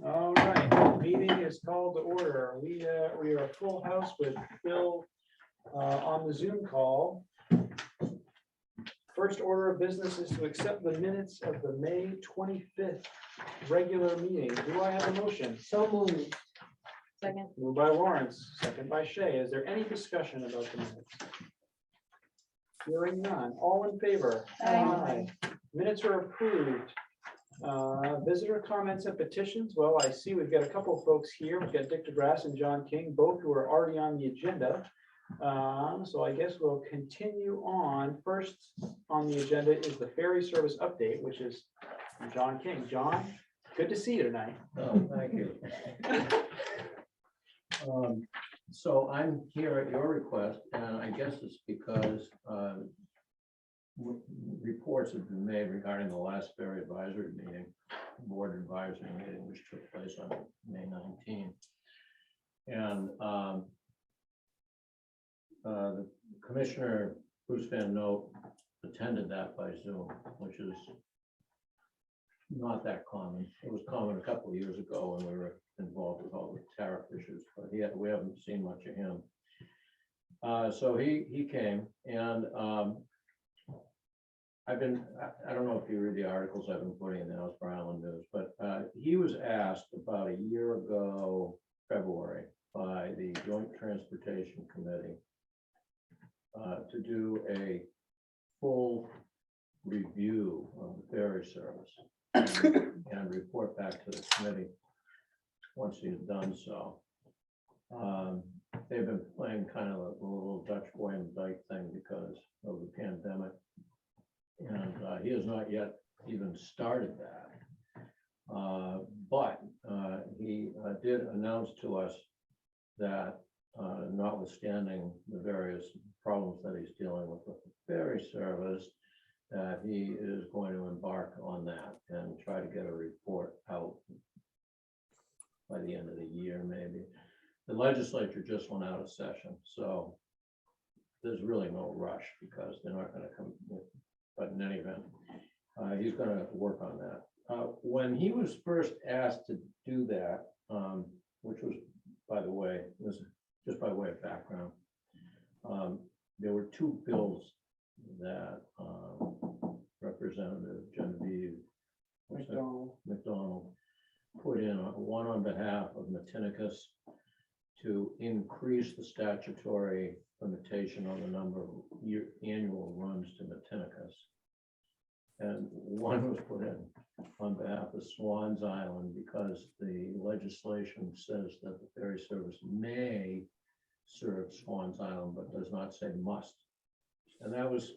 All right, meeting is called to order. We are a full house with Phil on the Zoom call. First order of business is to accept the minutes of the May 25th regular meeting. Do I have a motion? So moved. Second. Moved by Lawrence, second by Shay. Is there any discussion about the minutes? Hearing none. All in favor? Aye. Minutes are approved. Visitor comments and petitions. Well, I see we've got a couple of folks here. We've got Dick DeGrasse and John King, both who are already on the agenda. So I guess we'll continue on. First on the agenda is the ferry service update, which is John King. John, good to see you tonight. Oh, thank you. So I'm here at your request, and I guess it's because reports have been made regarding the last ferry advisory meeting, board advisory meeting, which took place on May 19th. And the Commissioner Bruce Van Note attended that by Zoom, which is not that common. It was common a couple of years ago when we were involved with all the tariff issues, but we haven't seen much of him. So he came, and I don't know if you read the articles I've been putting in the Ellsworth Island News, but he was asked about a year ago, February, by the Joint Transportation Committee to do a full review of the ferry service and report back to the committee once he's done so. They've been playing kind of a little Dutch boy and dyke thing because of the pandemic. And he has not yet even started that. But he did announce to us that notwithstanding the various problems that he's dealing with the ferry service, that he is going to embark on that and try to get a report out by the end of the year, maybe. The legislature just went out of session, so there's really no rush because they're not going to come. But in any event, he's going to work on that. When he was first asked to do that, which was, by the way, this is just by way of background, there were two bills that Representative Genevieve McDonald put in, one on behalf of Matinicus to increase the statutory limitation on the number of annual runs to Matinicus. And one was put in on behalf of Swans Island because the legislation says that the ferry service may serve Swans Island, but does not say must. And that was,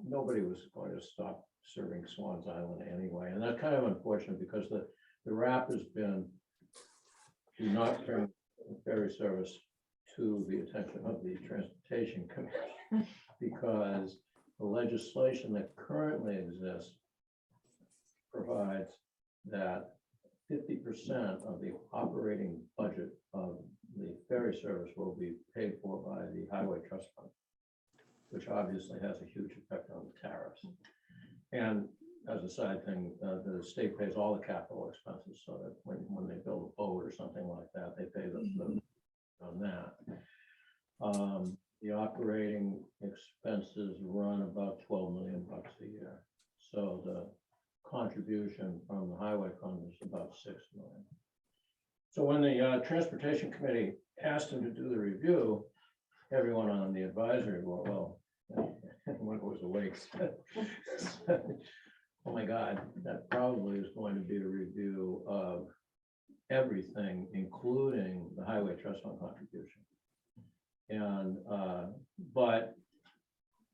nobody was going to stop serving Swans Island anyway. And that's kind of unfortunate because the rap has been do not bring ferry service to the attention of the Transportation Committee because the legislation that currently exists provides that 50% of the operating budget of the ferry service will be paid for by the Highway Trust Fund, which obviously has a huge effect on the tariffs. And as a side thing, the state pays all the capital expenses, so that when they build a boat or something like that, they pay the on that. The operating expenses run about $12 million a year. So the contribution from the highway fund is about $6 million. So when the Transportation Committee asked him to do the review, everyone on the advisory board, well, everyone who was awake said, oh my God, that probably is going to be a review of everything, including the Highway Trust Fund contribution. And but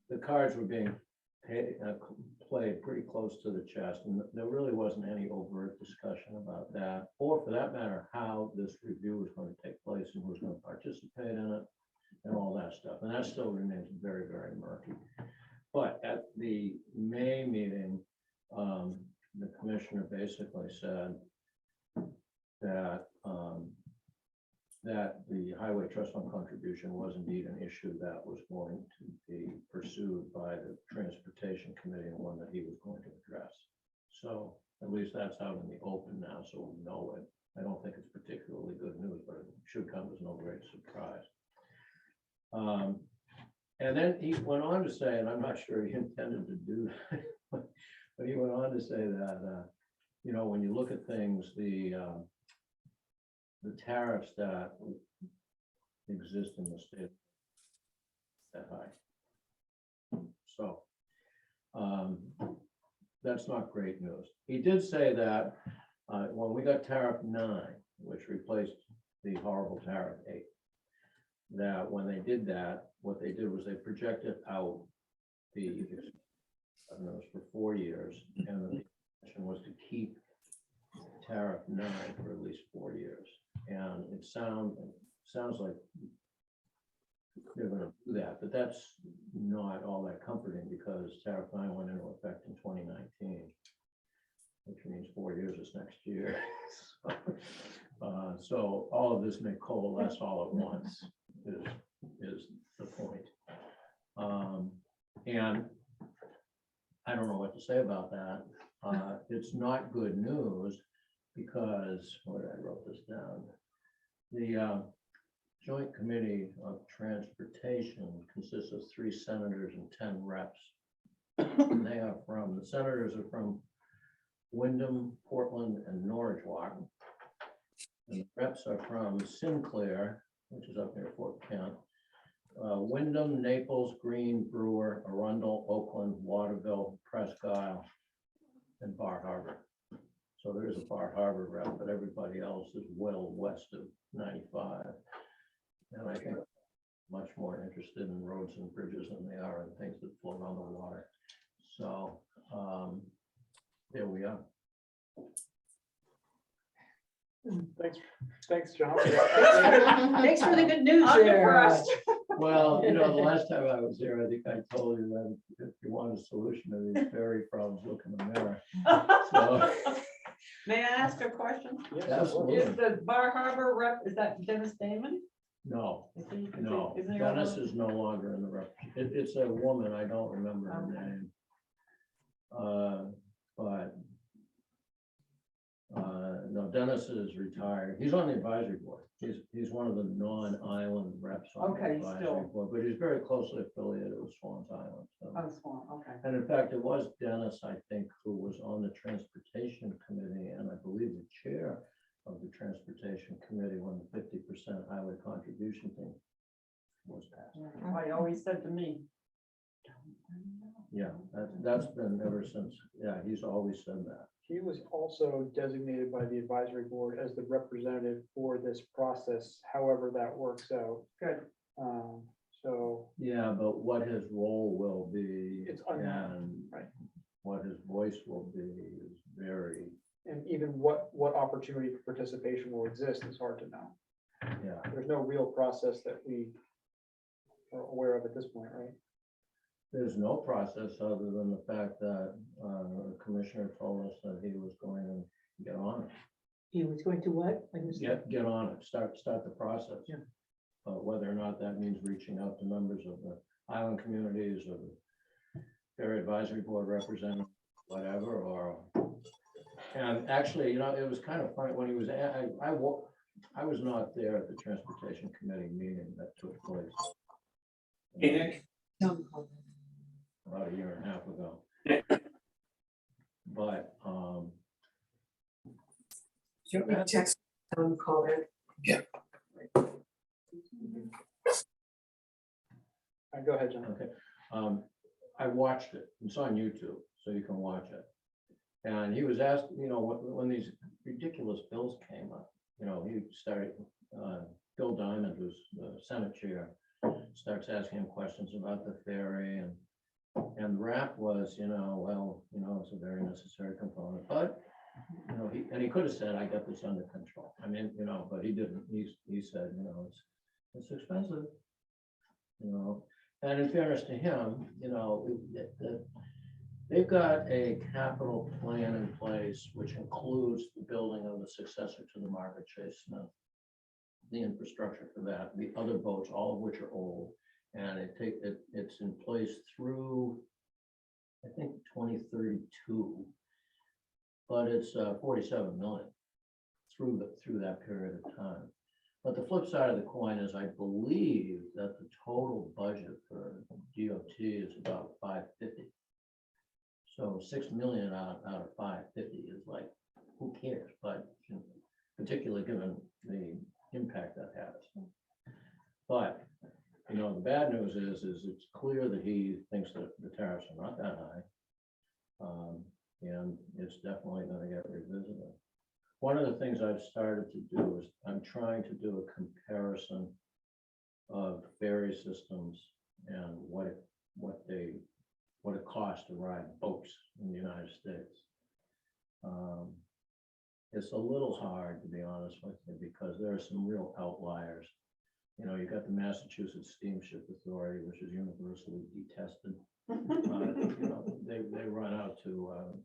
the cards were being played pretty close to the chest, and there really wasn't any overt discussion about that, or for that matter, how this review was going to take place and who was going to participate in it and all that stuff. And that still remains very, very murky. But at the May meeting, the commissioner basically said that that the Highway Trust Fund contribution was indeed an issue that was going to be pursued by the Transportation Committee and one that he was going to address. So at least that's out in the open now, so we know it. I don't think it's particularly good news, but it should come as no great surprise. And then he went on to say, and I'm not sure he intended to do that, but he went on to say that, you know, when you look at things, the tariffs that exist in the state that high. So that's not great news. He did say that when we got tariff 9, which replaced the horrible tariff 8, that when they did that, what they did was they projected out the, I don't know, it was for 4 years, and the intention was to keep tariff 9 for at least 4 years. And it sounds like they're going to do that, but that's not all that comforting because tariff 9 went into effect in 2019, which means 4 years is next year. So all of this may coalesce all at once is the point. And I don't know what to say about that. It's not good news because, what I wrote this down, the Joint Committee of Transportation consists of 3 senators and 10 reps. And they are from, the senators are from Wyndham, Portland, and Norridgewock. And the reps are from Sinclair, which is up near Fort Kent, Wyndham, Naples, Greene, Brewer, Arundel, Oakland, Waterville, Presque Isle, and Bar Harbor. So there is a Bar Harbor rep, but everybody else is well west of 95. And I think much more interested in roads and bridges than they are in things that float on the water. So there we are. Thanks, John. Thanks for the good news I'm there. impressed. Well, you know, the last time I was here, I think I told you that if you want a solution to these ferry problems, look in the mirror. So, May I ask a question? Yes, absolutely. Is the Bar Harbor rep, is that Dennis Damon? No, Isn't he no, on Dennis the- is no longer in the rep. It's a woman, I don't remember her Okay. name. But no, Dennis is retired. He's on the advisory board. He's one of the non-island reps on the Okay, advisory still. board, but he's very closely affiliated with Swans Island. So. Oh, Swan, okay. And in fact, it was Dennis, I think, who was on the transportation committee, and I believe the chair of the transportation committee when the 50% highway contribution thing was passed. Yeah, he always said to me. "Don't bring it up, Yeah, don't bring it that's up." been ever since. Yeah, he's always said that. He was also designated by the advisory board as the representative for this process, however that works out. Good. So Yeah, but what his role will be It's unknown, and right. what his voice will be is very, and even what opportunity for participation will exist is hard to know. yeah. There's no real process that we are aware of at this point, right? There's no process other than the fact that the commissioner told us that he was going to get on it. He was going to what? I missed that. Get on it, start the process. Yeah. But whether or not that means reaching out to members of the island communities or the Ferry Advisory Board representative, whatever, or, and actually, you know, it was kind of funny when he was, I was not there at the Transportation Committee meeting that took place. Hey, Nick. About a year and a half ago. But, Do you want me to text call in? Go ahead, John. okay, I watched it, it's on YouTube, so you can watch it. And he was asked, you know, when these ridiculous bills came up, you know, he started, Bill Diamond, who's the Senate chair, starts asking him questions about the ferry and the rap was, you know, well, you know, it's a very necessary component, but, you know, he could have said, I got this under control. I mean, you know, but he didn't. He said, you know, it's expensive, you know, and in fairness to him, you know, they've got a capital plan in place, which includes the building of the successor to the Margaret Chase Smith, the infrastructure for that, the other boats, all of which are old. And it's in place through, I think, 2032. but it's 47 million through that period of time. But the flip side of the coin is I believe that the total budget for DOT is about 550. So 6 million out of 550 is like, who cares? But particularly given the impact that has. But, you know, the bad news is it's clear that he thinks that the tariffs are not that high. And it's definitely going to get revisited. One of the things I've started to do is I'm trying to do a comparison of ferry systems and what it costs to ride boats in the United States. It's a little hard, to be honest with you, because there are some real outliers. You know, you got the Massachusetts Steamship Authority, which is universally detested. You know, they run out to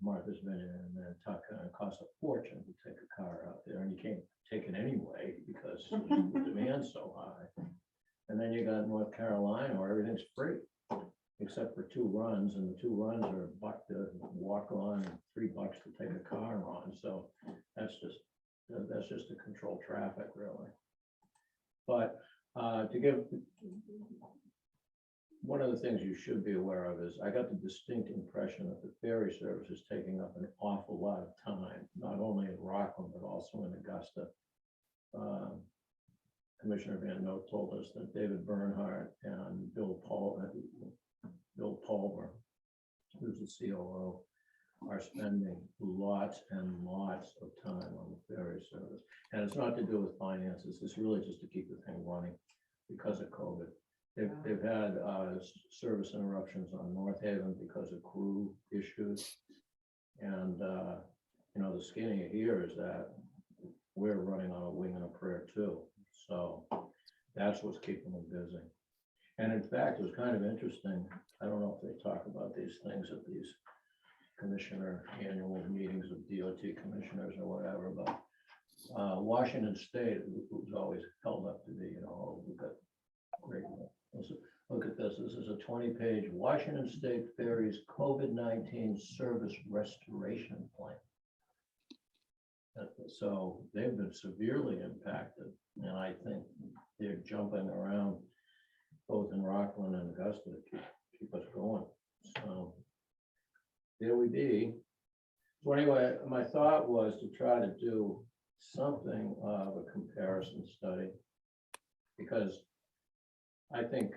Martha's Vineyard and Nantucket, and it costs a fortune to take a car out there, and you can't take it anyway because the demand's so high. And then you got North Carolina where everything's free, except for 2 runs, and the 2 runs are $1 to walk on and $3 to take a car on. So that's just to control traffic, really. But to give, one of the things you should be aware of is I got the distinct impression that the ferry service is taking up an awful lot of time, not only in Rockland, but also in Augusta. Commissioner Van Note told us that David Bernhardt and Bill Pulver, who's the COO, are spending lots and lots of time on the ferry service. And it's not to do with finances, it's really just to keep the thing running because of COVID. They've had service interruptions on North Haven because of crew issues. And, you know, the skinny here is that we're running on a wing and a prayer too. So that's what's keeping them busy. And in fact, it was kind of interesting. I don't know if they talk about these things at these commissioner annual meetings of DOT commissioners or whatever, but Washington State was always held up to be, you know, oh, we've got great. Look at this. This is a 20-page Washington State Ferries COVID-19 service restoration plan. So they've been severely impacted, and I think they're jumping around both in Rockland and Augusta to keep us going. So there we be. So anyway, my thought was to try to do something of a comparison study, because I think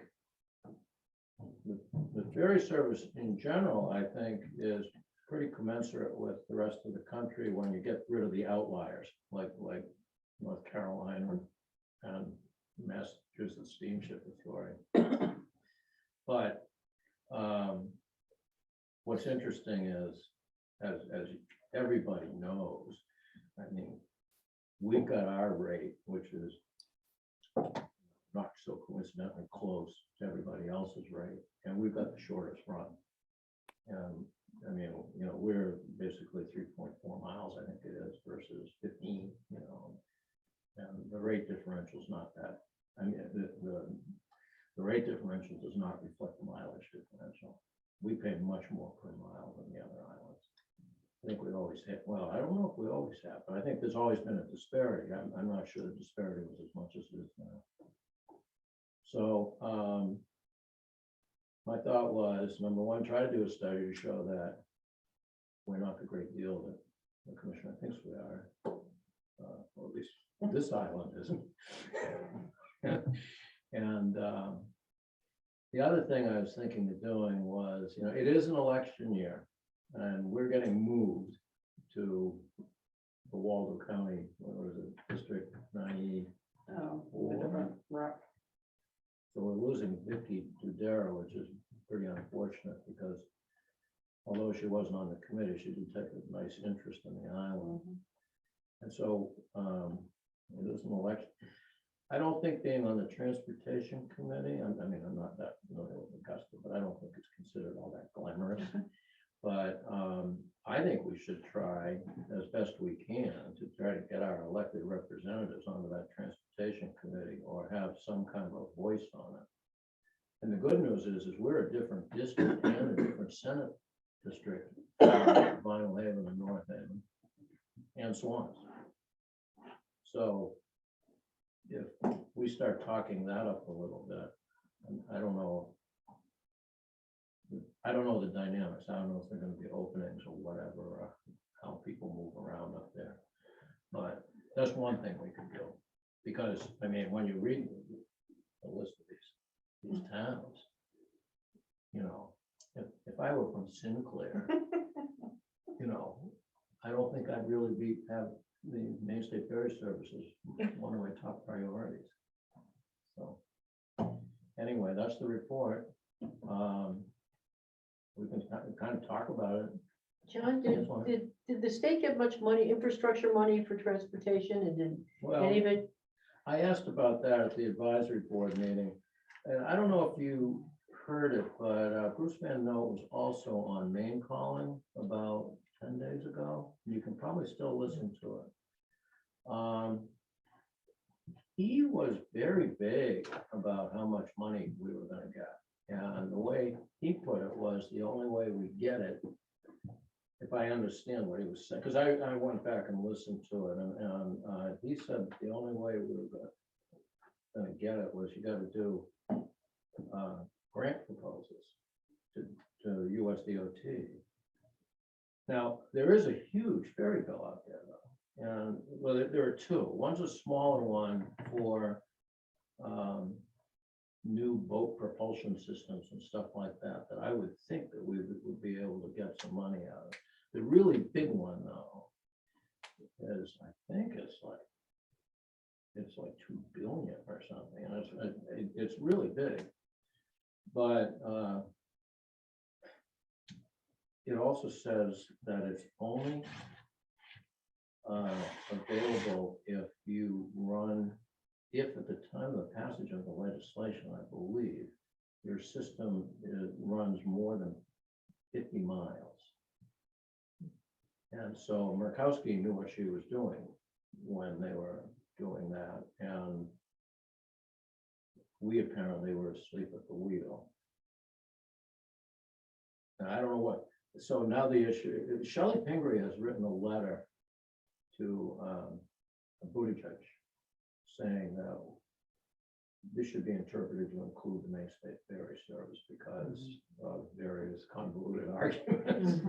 the ferry service in general, I think, is pretty commensurate with the rest of the country when you get rid of the outliers, like North Carolina and Massachusetts Steamship Authority. But what's interesting is, as everybody knows, I mean, we've got our rate, which is not so coincidentally close to everybody else's rate, and we've got the shortest run. And I mean, you know, we're basically 3.4 miles, I think it is, versus 15, you know, and the rate differential is not that. I mean, the rate differential does not reflect the mileage differential. We pay much more per mile than the other islands. I think we always have, well, I don't know if we always have, but I think there's always been a disparity. I'm not sure the disparity was as much as it is now. So my thought was, number one, try to do a study to show that we're not the great deal that the commissioner thinks we are, or at least this island isn't. And the other thing I was thinking of doing was, you know, it is an election year, and we're getting moved to the Waldo County, what was it, District 90. Right. So we're losing Vicky Dudera, which is pretty unfortunate, because although she wasn't on the committee, she did take a nice interest in the island. And so it is an election. I don't think being on the transportation committee, I mean, I'm not that familiar with Augusta, but I don't think it's considered all that glamorous. But I think we should try as best we can to try to get our elected representatives onto that transportation committee, or have some kind of a voice on it. And the good news is we're a different district and a different Senate district, Vinyl Haven and North Haven. and swans. So if we start talking that up a little bit, and I don't know the dynamics. I don't know if they're gonna be openings or whatever, or how people move around up there. But that's one thing we could do, because, I mean, when you read the list of these towns, you know, if I were from Sinclair, you know, I don't think I'd really have the Main State Ferry Services one of my top priorities. So, anyway, that's the report. We can kind of talk about it. John, did the state get much money, infrastructure money for transportation, and did Well, any of it? I asked about that at the advisory board meeting, and I don't know if you heard it, but Bruce Van Note was also on Main Calling about 10 days ago. You can probably still listen to it. He was very vague about how much money we were going to get. And the way he put it was the only way we get it, if I understand what he was saying, because I went back and listened to it, and he said the only way we were going to get it was you got to do grant proposals to USDOT. Now, there is a huge ferry bill out there, though. And well, there are two. One's a smaller one for new boat propulsion systems and stuff like that, that I would think that we would be able to get some money out of. The really big one, though, is, I think it's like 2 billion or something, and it's really big. But it also says that it's only available if at the time of the passage of the legislation, I believe, your system runs more than 50 miles. And so Murkowski knew what she was doing when they were doing that, and we apparently were asleep at the wheel. And I don't know what, so now the issue, Shelley Pingree has written a letter to Buttigieg saying that this should be interpreted to include the Main State Ferry Service because of various convoluted arguments.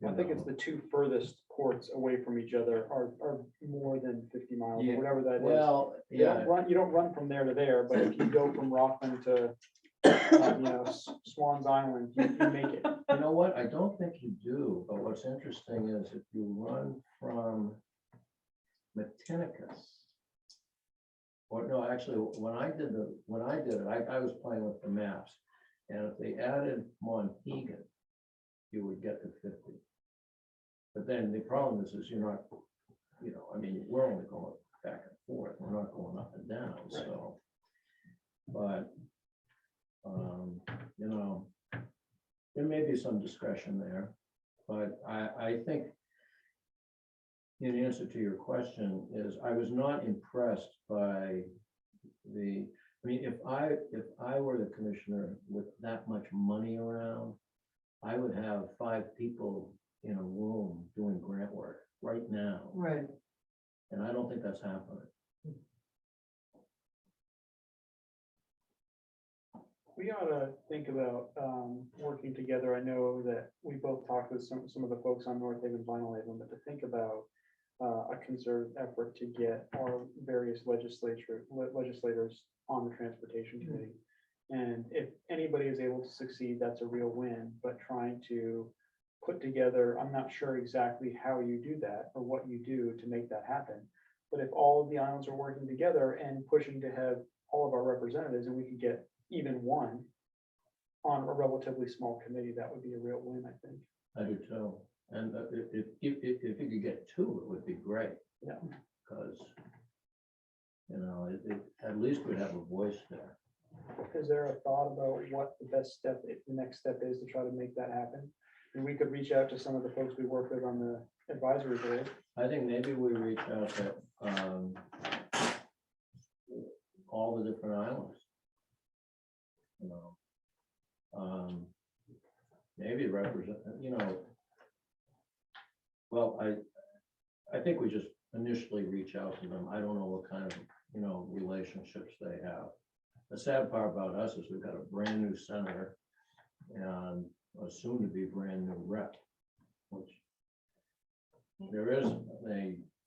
I think it's the two furthest ports away from each other are more than 50 miles, Yeah. or whatever that is. Well, yeah, You don't run from there to there, but if you go from Rockland to, Swans Island, you make it. you know what? I don't think you do, but what's interesting is if you run from Matinicus, or no, actually, when I did it, I was playing with the maps, and if they added Monhegan, you would get to 50. But then the problem is you're not, I mean, we're only going back and forth, we're not going up and down, so. But, there may be some discretion there, but I think in answer to your question is I was not impressed by if I were the commissioner with that much money around, I would have 5 people in a room doing grant work right now. Right. And I don't think that's happening. We ought to think about working together. I know that we both talked with some of the folks on North Haven, Vinyl Haven, but to think about a concerted effort to get our various legislators on the transportation committee. And if anybody is able to succeed, that's a real win, but trying to put together, I'm not sure exactly how you do that or what you do to make that happen. But if all of the islands are working together and pushing to have all of our representatives, and we could get even one on a relatively small committee, that would be a real win, I think. I do too. And if you could get 2, it would be great. Yeah. Because, at least we'd have a voice there. Is there a thought about what the best step, the next step is to try to make that happen? And we could reach out to some of the folks we work with on the advisory board. I think maybe we reach out to all the different islands. Maybe represent, well, I think we just initially reach out to them. I don't know what kind of, relationships they have. The sad part about us is we've got a brand new senator and a soon to be brand new rep, which there is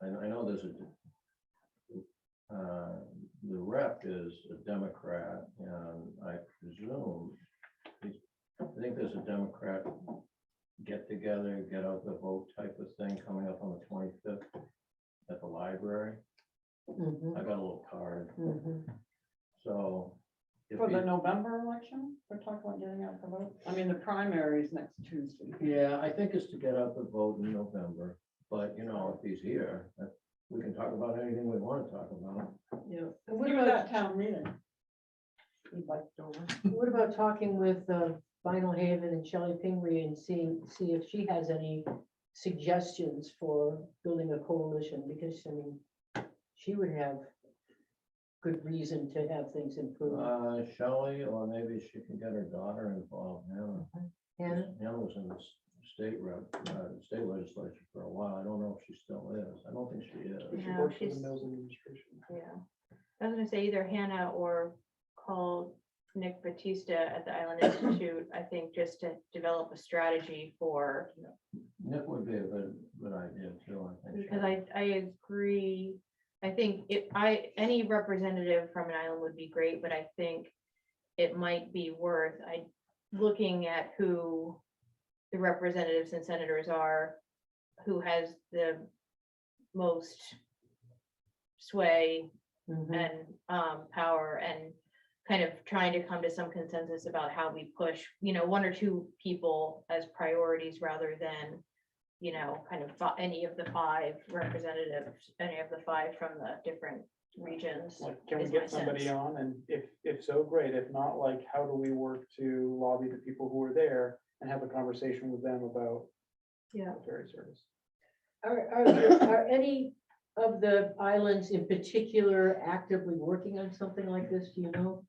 I know there's the rep is a Democrat, and I presume, I think there's a Democrat get together, get out the vote type of thing coming up on the 25th at the library. Mhm, I got a little card, mhm. so. if For the you- November election, we're talking about getting out the vote. I mean, the primary is next Tuesday. Yeah, I think it's to get out the vote in November, but if he's here, we can talk about anything we want to talk about. Yeah. And what Give it about, that town meeting. We'd like to over. what about talking with Vinyl Haven and Shelley Pingree and see if she has any suggestions for building a coalition? Because, I mean, she would have good reason to have things improved. Shelley, or maybe she can get her daughter involved. Hannah? Hannah was in the state legislature for a while. I don't know if she still is. I don't think she is. She No, works for the she's- Mills administration. Yeah, I was gonna say either Hannah or call Nick Batista at the Island Institute, I think, just to develop a strategy for, Nick would be a good idea too, I think. because Shelley. I agree. I think any representative from an island would be great, but I think it might be worth, looking at who the representatives and senators are, who has the most sway Mhm. and power, and kind of trying to come to some consensus about how we push, one or two people as priorities rather than, kind of any of the five representatives, any of the five from the different regions. Like, can we is my get somebody sense. on? And if so, great. If not, like, how do we work to lobby the people who are there and have a conversation with them about Yeah. the ferry service? Are any of the islands in particular actively working on something like this, do you know?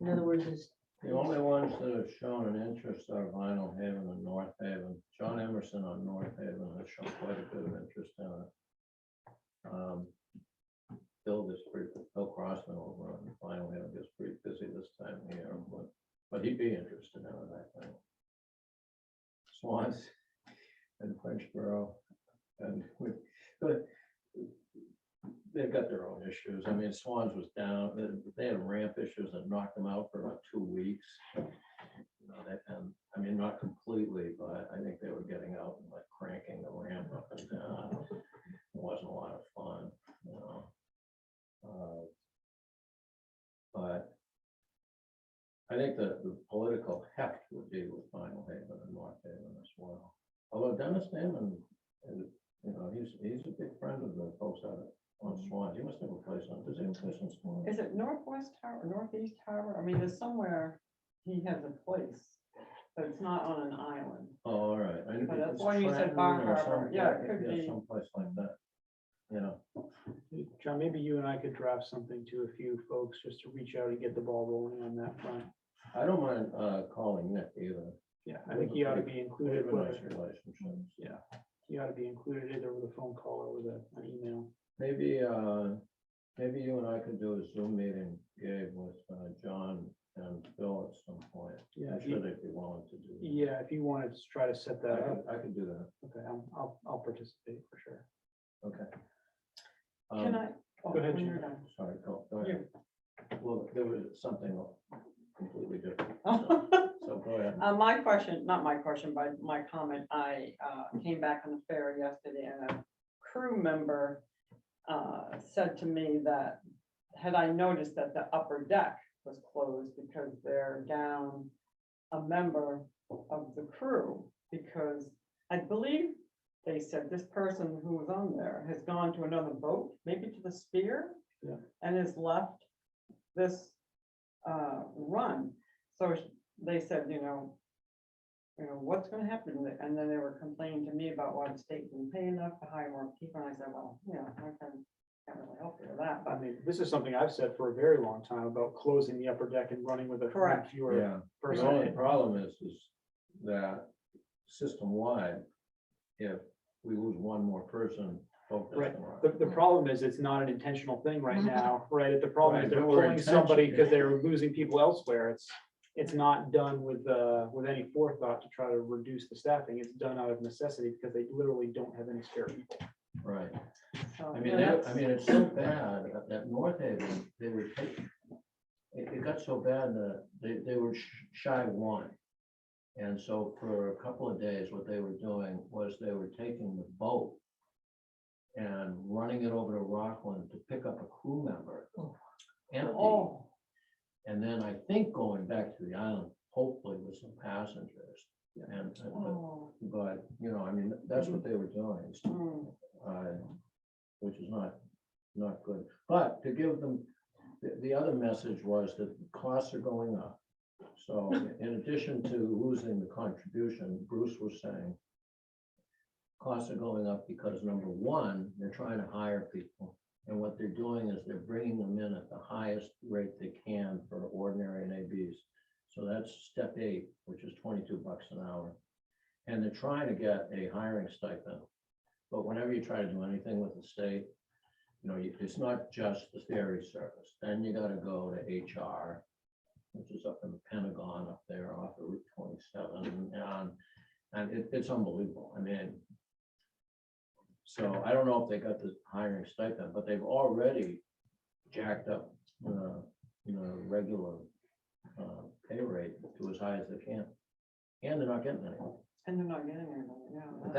In other words, is, The only ones that have shown an interest are Vinyl Haven and North Haven. John Emerson on North Haven has shown quite a bit of interest in it. Bill Crossman over on Vinyl Haven gets pretty busy this time of year, but he'd be interested in it, I think. Swans and Frenchboro, and but they've got their own issues. I mean, Swans was down, they had ramp issues that knocked them out for about 2 weeks. I mean, not completely, but I think they were getting out and like cranking the ramp up and down. It wasn't a lot of fun, but I think that the political heft would be with Vinyl Haven and North Haven as well. Although Dennis Damon, he's a big friend of the folks out on Swan. He must have a place on, does he have a place on Swan? Is it Northwest Tower, Northeast Tower? I mean, there's somewhere he has a place, but it's not on an island. Oh, all right. I knew But that's it's why you said Trenton Bar or Harbor. some- Yeah, it could be. Someplace like that, John, maybe you and I could draft something to a few folks just to reach out and get the ball rolling on that front. I don't mind calling Nick either. Yeah, I think he ought to be We included. have a nice whether- relationship. Yeah, he ought to be included either with a phone call or with an email. Maybe you and I could do a Zoom meeting, Gabe, with John and Bill at some point. Yeah, I'm if sure you- they'd be willing to do that. Yeah, if you wanted to try to set that up, I could do that. okay, I'll participate for sure. Okay. Can I? oh, Go ahead, when Jim. you're done. Sorry, go ahead. Well, there was something completely different. So go ahead. My question, not my question, but my comment, I came back on the ferry yesterday and a crew member said to me that had I noticed that the upper deck was closed because they're down a member of the crew, because I believe they said this person who was on there has gone to another boat, maybe to the Spear. Yeah. And has left this run. So they said, what's gonna happen? And then they were complaining to me about why the state didn't pay enough to hire more people. And I said, well, can't really help you with that, I but mean, this is something I've said for a very long time about closing the upper deck and running with a Correct. fewer Yeah, the person. only problem is that system-wide, if we lose one more person focused Right. on. The problem is it's not an intentional thing right now, right? The problem is Right, they're but we're pulling somebody intention- because they're losing people elsewhere. It's not done with any forethought to try to reduce the staffing. It's done out of necessity because they literally don't have any spare people. Right. So, I mean, yeah, that's- it's so bad that North Haven, they were taking, it got so bad that they were shy of one. And so for a couple of days, what they were doing was they were taking the boat and running it over to Rockland to pick up a crew member. Empty. Oh, And then I think going back to the island, hopefully with some passengers. And, oh, but, you know, I mean, that's what they were doing. mm, Which is not good. But to give them, the other message was that costs are going up. So in addition to losing the contribution, Bruce was saying, costs are going up because number one, they're trying to hire people. And what they're doing is they're bringing them in at the highest rate they can for ordinary and ABs. So that's step 8, which is $22 an hour. And they're trying to get a hiring stipend. But whenever you try to do anything with the state, you know, it's not just the ferry service. Then you gotta go to HR, which is up in the Pentagon up there off of Route 27. And it's unbelievable. I mean, so I don't know if they got the hiring stipend, but they've already jacked up, regular pay rate to as high as they can. And they're not getting any. and they're not getting anybody, yeah. But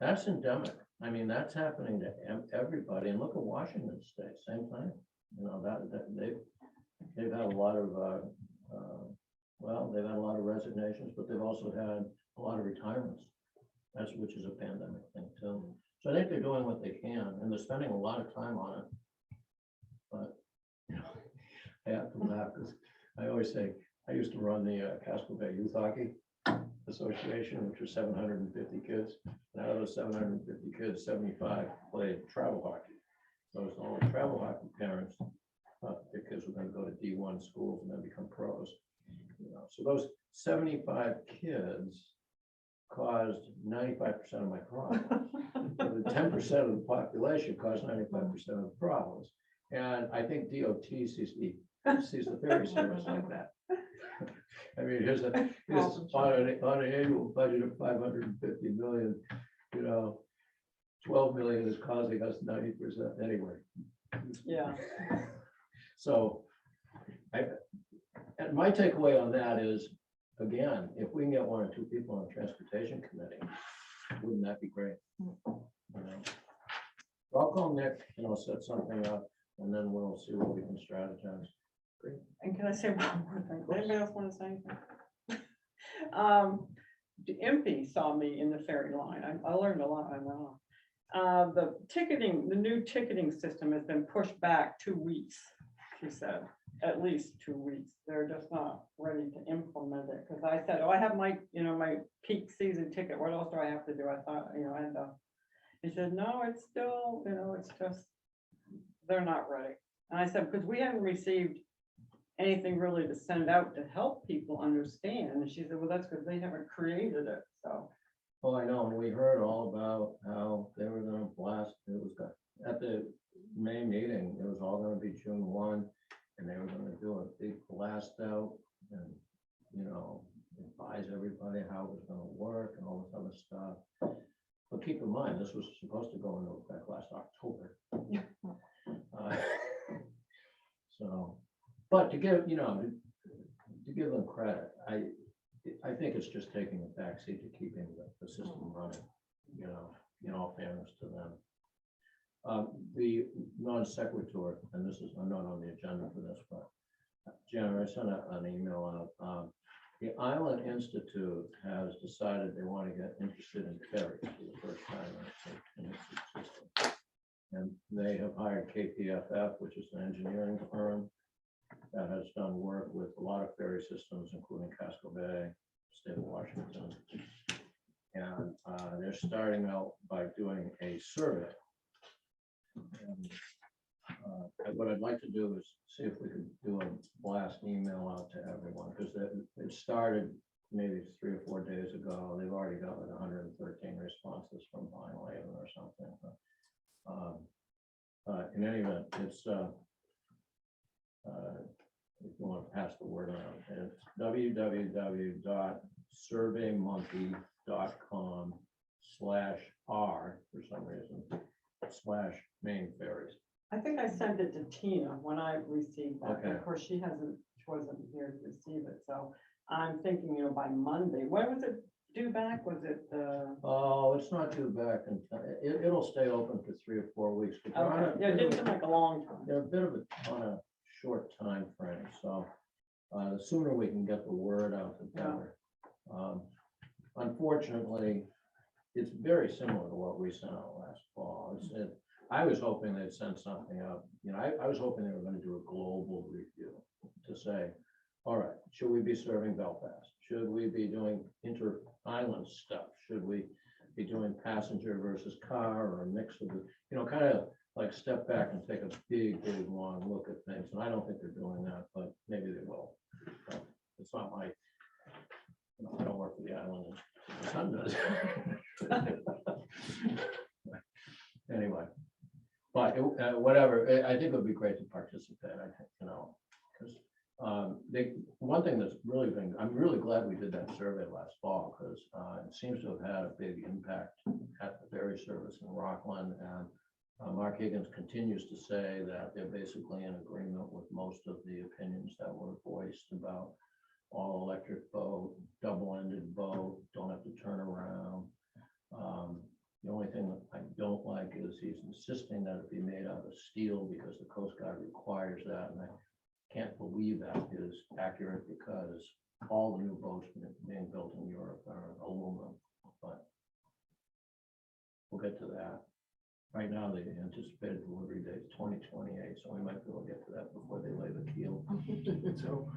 that's endemic. I mean, that's happening to everybody. And look at Washington State, same thing. You know, that they've had a lot of, they've had a lot of resignations, but they've also had a lot of retirements. Which is a pandemic thing too. So I think they're doing what they can and they're spending a lot of time on it. But, you know, I have to laugh because I always say, I used to run the Casco Bay Youth Hockey Association, which was 750 kids. And out of those 750 kids, 75 played travel hockey. So it's all travel hockey parents thought that their kids were going to go to D1 schools and then become pros. You know, so those 75 kids caused 95% of my problems. The 10% of the population caused 95% of the problems. And I think DOT sees the ferry service like that. I mean, here's on an annual budget of 550 million, you know, 12 million is causing us 90% anyway. Yeah, So and my takeaway on that is, again, if we can get 1 or 2 people on the transportation committee, wouldn't that be great? You know? I'll call Nick and I'll set something up and then we'll see what we can strategize. and can I say one more thing? Anybody else want to say anything? The MP saw me in the ferry line. I learned a lot. I went on. The new ticketing system has been pushed back 2 weeks, she said, at least 2 weeks. They're just not ready to implement it. Because I said, oh, I have my peak season ticket. What else do I have to do? I thought, he said, no, it's still, it's just, they're not ready. And I said, because we haven't received anything really to send out to help people understand. And she said, well, that's because they haven't created it. So, Oh, I know, and we heard all about how they were gonna blast, at the May meeting, it was all gonna be June 1, and they were gonna do a big blast out and, advise everybody how it was gonna work and all this other stuff. But keep in mind, this was supposed to go into effect last October. So, but to give them credit, I think it's just taking a backseat to keeping the system running, in all fairness to them. The non sequitur, and this is, I'm not on the agenda for this, but Jen, I sent an email out. The Island Institute has decided they want to get interested in ferries for the first time in its existence. And they have hired KPFF, which is an engineering firm that has done work with a lot of ferry systems, including Casco Bay, state of Washington. And they're starting out by doing a survey. And what I'd like to do is see if we could do a blast email out to everyone, because it started maybe 3 or 4 days ago. They've already got like 113 responses from Vinyl Haven or something. in any event, it's, if you want to pass the word on, it's www.surveymonkey.com/r for some reason, /main ferries. I think I sent it to Tina when I received that. Okay. Of course, she wasn't here to receive it, so I'm thinking, by Monday. When was it due back? Was it, Oh, it's not due back in time. It'll stay open for 3 or 4 weeks. but they're on okay, yeah, it didn't seem like a long time. They're a bit of on a short time frame, so the sooner we can get the word out, the better. Unfortunately, it's very similar to what we sent out last fall. I was hoping they'd send something out, I was hoping they were gonna do a global review to say, all right, should we be serving Belfast? Should we be doing inter-island stuff? Should we be doing passenger versus car or a mix of the, kind of like step back and take a big, long look at things. And I don't think they're doing that, but maybe they will. So it's not my, I don't work for the island. The son does. Anyway, but whatever, I think it would be great to participate. I think, because one thing that's really been, I'm really glad we did that survey last fall, because it seems to have had a big impact at the ferry service in Rockland. And Mark Higgins continues to say that they're basically in agreement with most of the opinions that were voiced about all electric boat, double-ended boat, don't have to turn around. The only thing that I don't like is he's insisting that it be made out of steel because the Coast Guard requires that. And I can't believe that is accurate, because all the new boats being built in Europe are aluminum, but we'll get to that. Right now, the anticipated delivery date is 2028, so we might be able to get to that before they lay the keel. So,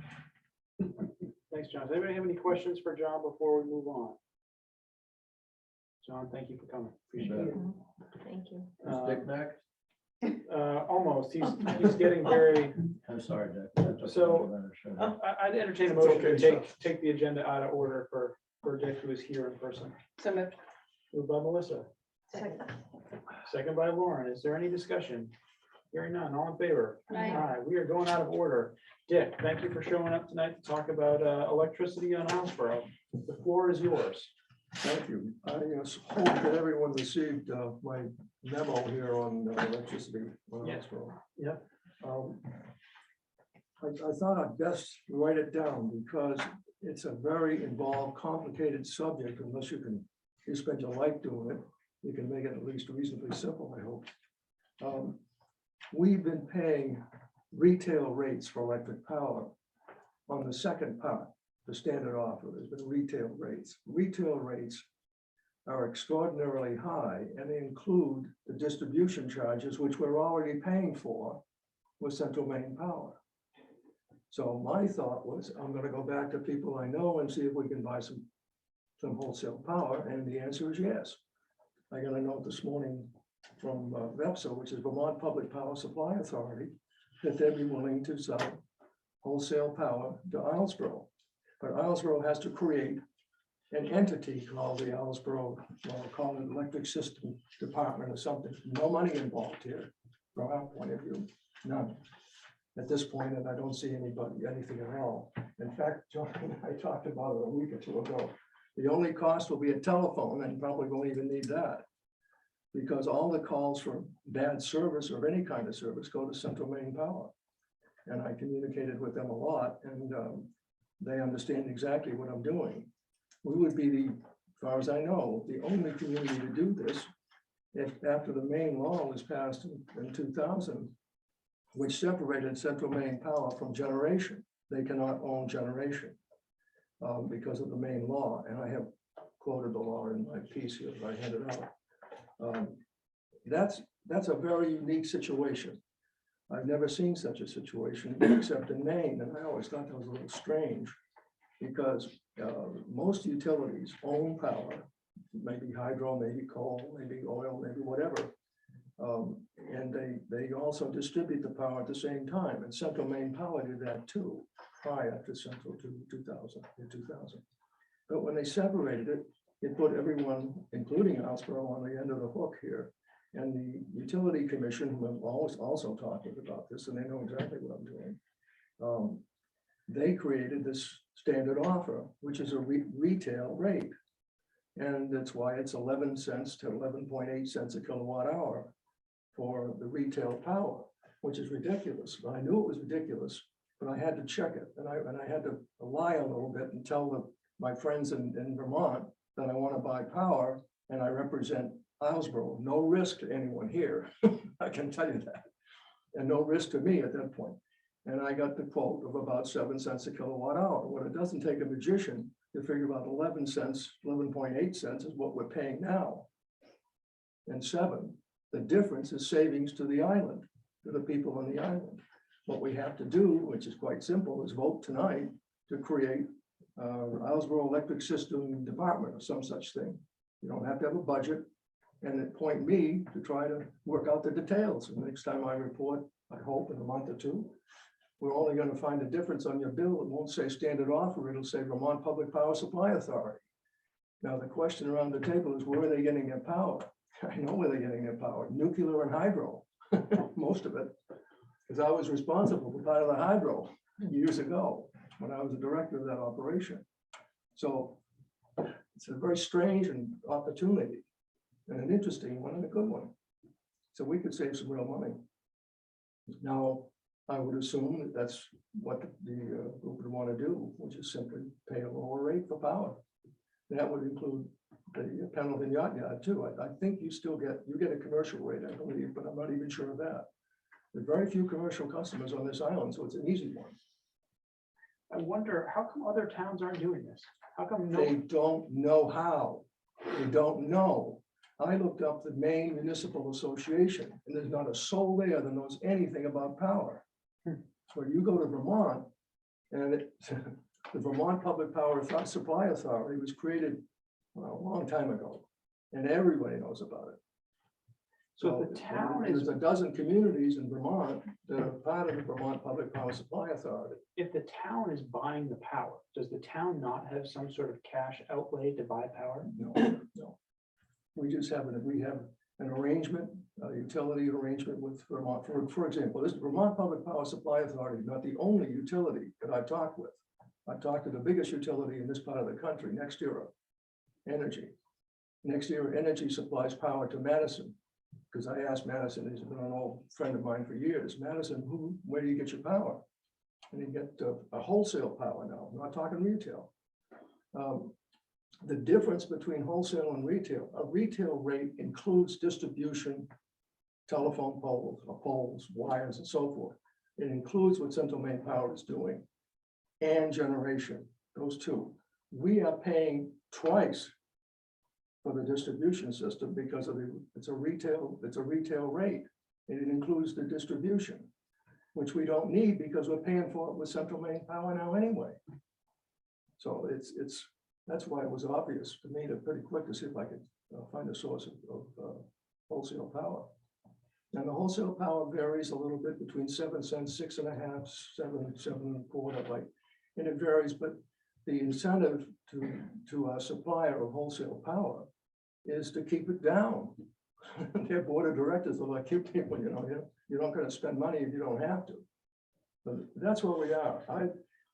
thanks, John. Does anybody have any questions for John before we move on? John, thank you for coming. Appreciate it. Thank you. Is Dick next? Almost. He's getting very. I'm sorry, Dick. That's okay. So, Sure. I'd entertain a motion to take the agenda out of order for Dick, who is here in person. So moved. Moved by Melissa, second by Lauren. Is there any discussion? Hearing none, all in favor? Aye. We are going out of order. Dick, thank you for showing up tonight to talk about electricity on Islesboro. The floor is yours. Thank you. I hope that everyone received my memo here on electricity. Yes. Yeah. I thought I'd best write it down because it's a very involved, complicated subject. Unless you spend your life doing it, you can make it at least reasonably simple, I hope. We've been paying retail rates for electric power on the second part. The standard offer has been retail rates. Retail rates are extraordinarily high, and they include the distribution charges, which we're already paying for with Central Maine Power. So my thought was, I'm going to go back to people I know and see if we can buy some wholesale power, and the answer is yes. I got a note this morning from VEPSA, which is Vermont Public Power Supply Authority, that they'd be willing to sell wholesale power to Islesboro. But Islesboro has to create an entity called the Islesboro, well, call it Electric System Department or something. No money involved here from our point of view, none. At this point, and I don't see anything at all. In fact, John and I talked about it a week or two ago. The only cost will be a telephone, and probably won't even need that, because all the calls for bad service or any kind of service go to Central Maine Power. And I communicated with them a lot, and they understand exactly what I'm doing. We would be as far as I know, the only community to do this if after the Maine law was passed in 2000, which separated Central Maine Power from generation. They cannot own generation because of the Maine law. And I have quoted the law in my piece here that I handed out. That's a very unique situation. I've never seen such a situation except in Maine, and I always thought that was a little strange because most utilities own power, maybe hydro, maybe coal, maybe oil, maybe whatever. And they also distribute the power at the same time, and Central Maine Power did that too, prior to Central to 2000. But when they separated it, it put everyone, including Islesboro, on the end of the hook here. And the utility commission, who I'm always also talking about this, and they know exactly what I'm doing. They created this standard offer, which is a retail rate. And that's why it's 11 cents to 11.8 cents a kilowatt hour for the retail power, which is ridiculous. I knew it was ridiculous, but I had to check it. And I had to lie a little bit and tell my friends in Vermont that I want to buy power, and I represent Islesboro. No risk to anyone here. I can tell you that. And no risk to me at that point. And I got the quote of about 7 cents a kilowatt hour. Well, it doesn't take a magician to figure about 11 cents, 11.8 cents is what we're paying now. And 7, the difference is savings to the island, to the people on the island. What we have to do, which is quite simple, is vote tonight to create Islesboro Electric System Department or some such thing. You don't have to have a budget, and appoint me to try to work out the details. And next time I report, I hope in a month or 2, we're only going to find a difference on your bill. It won't say standard offer, it'll say Vermont Public Power Supply Authority. Now, the question around the table is, where are they getting their power? I know where they're getting their power, nuclear and hydro, most of it. Because I was responsible for part of the hydro years ago when I was the director of that operation. So it's a very strange opportunity and an interesting one and a good one. So we could save some real money. Now, I would assume that that's what the group would want to do, which is simply pay a lower rate for power. That would include the Pendleton Yacht Yard too. I think you get a commercial rate, I believe, but I'm not even sure of that. There are very few commercial customers on this island, so it's an easy one. I wonder, how come other towns aren't doing this? How come They no? don't know how. They don't know. I looked up the Maine Municipal Association, and there's not a soul there that knows anything about power. So you go to Vermont, and the Vermont Public Power Supply Authority was created a long time ago, and everybody knows about it. So if the town there's is, a dozen communities in Vermont that are part of the Vermont Public Power Supply Authority. if the town is buying the power, does the town not have some sort of cash outlay to buy power? No, no. We have an arrangement, a utility arrangement with Vermont. For example, this Vermont Public Power Supply Authority, not the only utility that I've talked with. I've talked to the biggest utility in this part of the country, Next Era Energy. Next Era Energy supplies power to Madison. Because I asked Madison, he's been an old friend of mine for years, Madison, where do you get your power? And you get a wholesale power now, I'm not talking retail. The difference between wholesale and retail, a retail rate includes distribution, telephone poles, wires, and so forth. It includes what Central Maine Power is doing and generation, those two. We are paying twice for the distribution system because of it's a retail rate, and it includes the distribution, which we don't need because we're paying for it with Central Maine Power now anyway. So that's why it was obvious to me to pretty quick to see if I could find a source of wholesale power. And the wholesale power varies a little bit between 7 cents, 6.5, 7, 7.25, like, and it varies, but the incentive to a supplier of wholesale power is to keep it down. Their board of directors are like, keep people, you're not going to spend money if you don't have to. But that's where we are.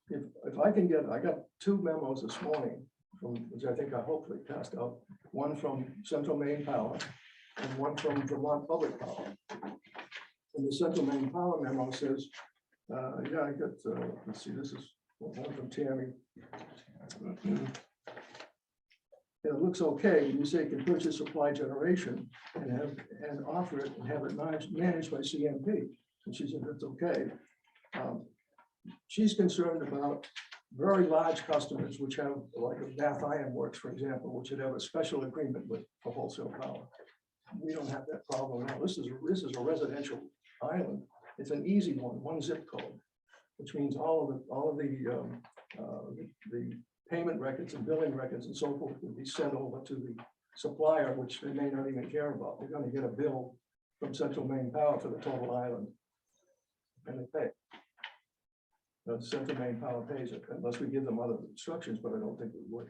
If I can I got 2 memos this morning from, which I think I hopefully passed out, one from Central Maine Power and one from Vermont Public Power. And the Central Maine Power memo says, yeah, I got, let's see, this is one from Tammy. It looks okay when you say can purchase supply generation and offer it and have it managed by CMP. And she said that's okay. She's concerned about very large customers which have, like a Bath Iron Works, for example, which would have a special agreement with for wholesale power. We don't have that problem now. This is a residential island. It's an easy one zip code, which means all of the payment records and billing records and so forth will be sent over to the supplier, which they may not even care about. They're going to get a bill from Central Maine Power for the total island, and they pay. Central Maine Power pays it unless we give them other instructions, but I don't think we would.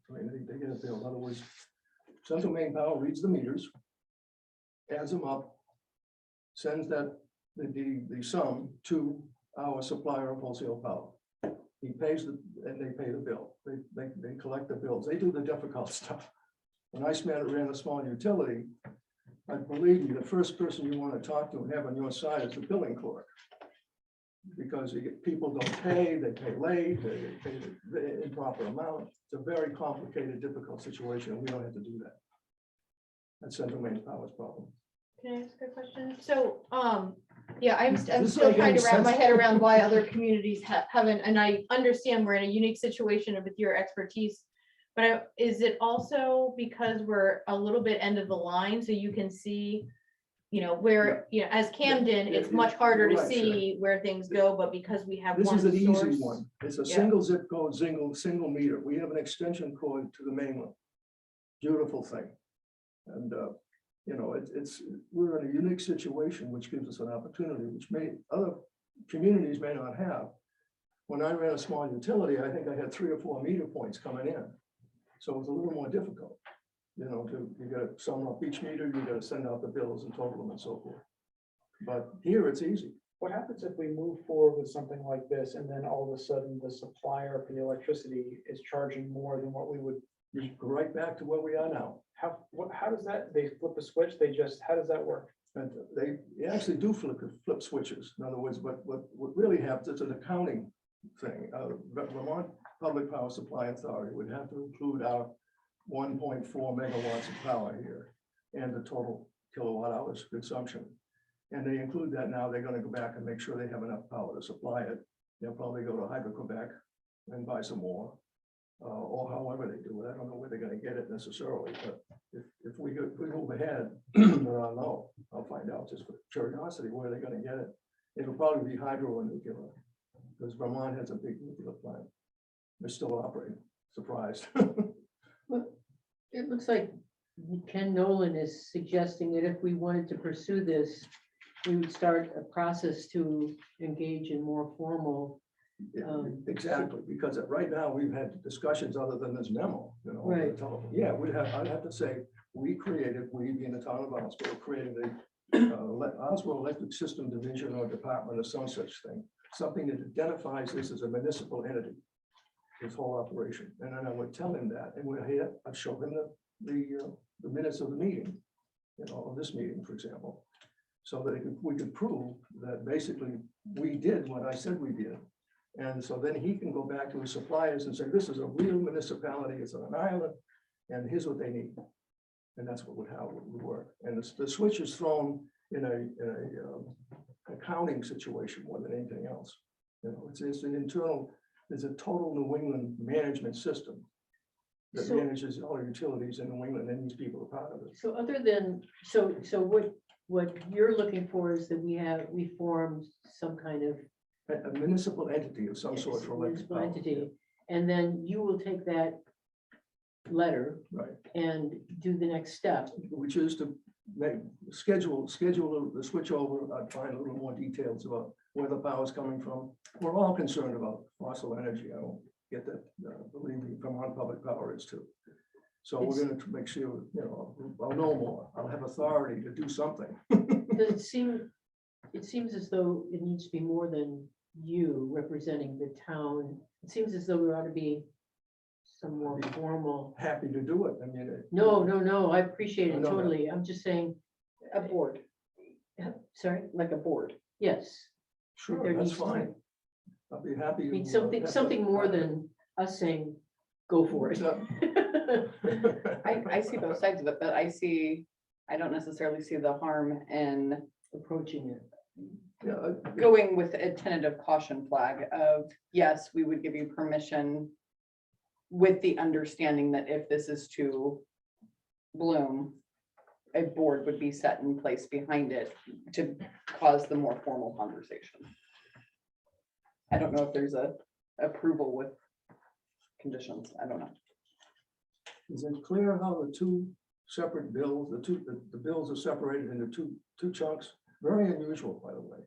I mean, they get a bill. In other words, Central Maine Power reads the meters, adds them up, sends the sum to our supplier of wholesale power. He pays and they pay the bill. They collect the bills. They do the difficult stuff. When I ran a small utility, I believe you, the first person you want to talk to and have on your side is the billing clerk. Because people don't pay, they pay late, they pay the improper amount. It's a very complicated, difficult situation, and we don't have to do that. That's Central Maine Power's problem. Can I ask a question? So, yeah, I'm This still like trying to any wrap my sense? head around why other communities haven't, and I understand we're in a unique situation with your expertise. But is it also because we're a little bit end of the line, so you can see, where, as Camden, Yeah, it's much harder to you're right, see where things go, but because we have This one is an easy source. one. It's a Yeah. single zip code, single meter. We have an extension cord to the mainland. Beautiful thing. And, we're in a unique situation, which gives us an opportunity, which other communities may not have. When I ran a small utility, I think I had 3 or 4 meter points coming in. So it was a little more difficult, you gotta sum up each meter, you gotta send out the bills and total them and so forth. But here it's easy. What happens if we move forward with something like this and then all of a sudden the supplier for the electricity is charging more than what we would? You go right back to where we are now. How does that, they flip a switch, how does that work? And they actually do flip switches. In other words, what really happens, it's an accounting thing. Vermont Public Power Supply Authority would have to include our 1.4 megawatts of power here and the total kilowatt hours consumption. And they include that now. They're going to go back and make sure they have enough power to supply it. They'll probably go to Hydro-Quebec and buy some more, or however they do it. I don't know where they're going to get it necessarily, but if we move ahead, then I'll know. I'll find out just for curiosity where they're going to get it. It'll probably be hydro or nuclear, because Vermont has a big nuclear plant. They're still operating. Surprised. It looks like Ken Nolan is suggesting that if we wanted to pursue this, we would start a process to engage in more formal. Exactly, because right now we've had discussions other than this memo, over the Right. telephone. Yeah, I'd have to say, we being the town of Oswego, created a Oswego Electric System Division or Department or some such thing. Something that identifies this as a municipal entity, this whole operation. And then I would tell him that, and I'd show him the minutes of the meeting, of this meeting, for example. So that we could prove that basically we did what I said we did. And so then he can go back to his suppliers and say, this is a real municipality, it's on an island, and here's what they need. And that's how it would work. And the switch is thrown in a accounting situation more than anything else. It's an internal, there's a total New England management system that So- manages all utilities in New England, and these people are part of it. So other than, so what you're looking for is that we form some kind of A municipal entity of some sort for electric municipal power. entity, and then you will take that letter Right, and do the next step. which is to schedule the switch over. I'd find a little more details about where the power is coming from. We're all concerned about fossil energy. I don't get that, believe me, Vermont Public Power is too. So we're gonna make sure, I'll know more. I'll have authority to do something. Does it seems as though it needs to be more than you representing the town. It seems as though there ought to be some more formal. Happy to do it. I mean. No, I appreciate I it know that. totally. I'm just saying, A board, sorry, like a board. yes. Sure, There that's needs to fine. I'll be happy. I mean, to, something, have something that. more than us saying, go for it. I see both sides of it, but I don't necessarily see the harm in Approaching it. Yeah, going with a tentative caution flag of, yes, we would give you permission with the understanding that if this is to bloom, a board would be set in place behind it to cause the more formal conversation. I don't know if there's a approval with conditions. I don't know. Is it clear how the two separate bills, the bills are separated into two chunks? Very unusual, by the way.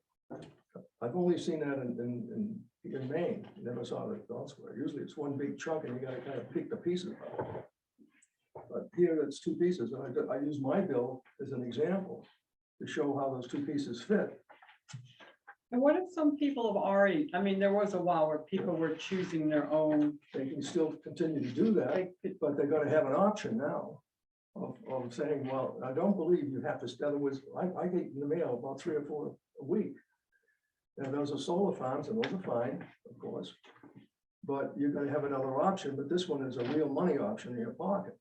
I've only seen that in Maine. Never saw it elsewhere. Usually it's one big chunk and you gotta kind of pick the pieces out. But here it's two pieces, and I use my bill as an example to show how those two pieces fit. And what if some people have already, I mean, there was a while where people were choosing their own. They can still continue to do that, They could- but they're gonna have an option now of saying, well, I don't believe you have to, in other words, I get in the mail about 3 or 4 a week. And those are solar farms, and those are fine, of course. But you're gonna have another option, but this one is a real money option in your pocket.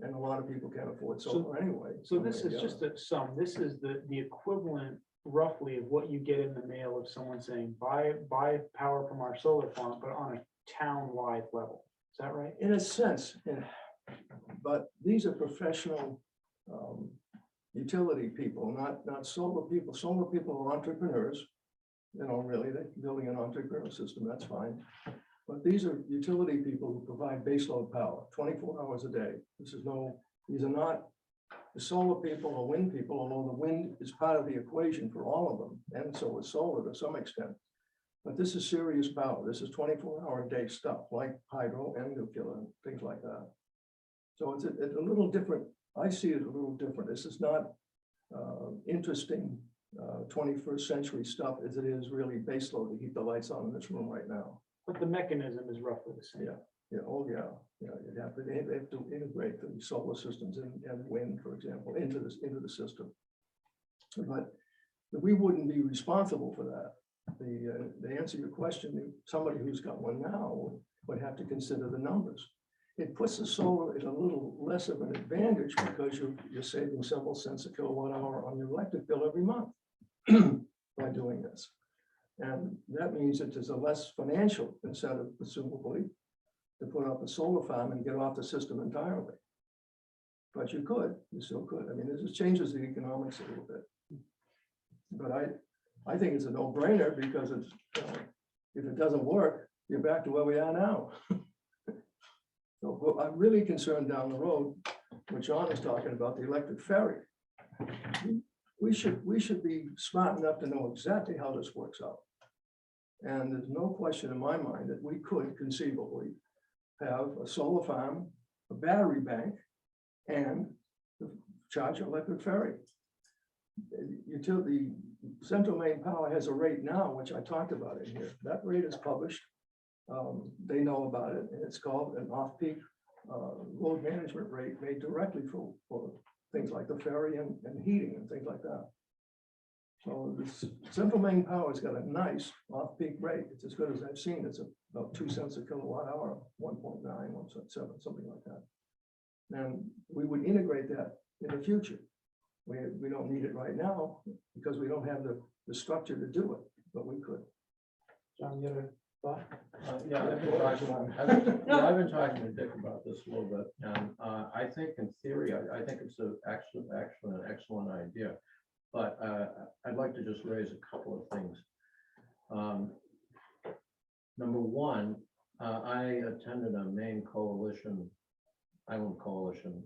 And a lot of people can't afford solar anyway. So this is just a sum, this is the equivalent roughly of what you get in the mail of someone saying, buy power from our solar farm, but on a town-wide level. Is that right? In a sense, yeah. But these are professional utility people, not solar people. Solar people are entrepreneurs. You know, really, they're building an entrepreneurial system, that's fine. But these are utility people who provide baseload power 24 hours a day. These are not the solar people or wind people, although the wind is part of the equation for all of them, and so is solar to some extent. But this is serious power. This is 24-hour a day stuff like hydro and nuclear and things like that. So it's a little different. I see it a little different. This is not interesting 21st century stuff as it is really baseload to keep the lights on in this room right now. But the mechanism is roughly the same. Yeah, oh, yeah, they have to integrate the solar systems and wind, for example, into the system. But we wouldn't be responsible for that. To answer your question, somebody who's got one now would have to consider the numbers. It puts the solar at a little less of an advantage because you're saving several cents a kilowatt hour on your electric bill every month by doing this. And that means that there's a less financial incentive, presumably, to put up a solar farm and get off the system entirely. But you still could. I mean, this just changes the economics a little bit. But I think it's a no-brainer because it's, if it doesn't work, you're back to where we are now. So well, I'm really concerned down the road, what John is talking about, the electric ferry. We should be smart enough to know exactly how this works out. And there's no question in my mind that we could conceivably have a solar farm, a battery bank, and charge an electric ferry. The Central Maine Power has a rate now, which I talked about in here. That rate is published. They know about it, and it's called an off-peak load management rate made directly for things like the ferry and heating and things like that. So this Central Maine Power's got a nice off-peak rate. It's as good as I've seen. It's about 2 cents a kilowatt hour, 1.9, 1.7, something like that. And we would integrate that in the future. We don't need it right now because we don't have the structure to do it, but we could. John, you have a thought? Yeah, I've been talking to Dick about this a little bit, and I think in theory, I think it's actually an excellent idea. But I'd like to just raise a couple of things. Number one, I attended a Maine Island Coalition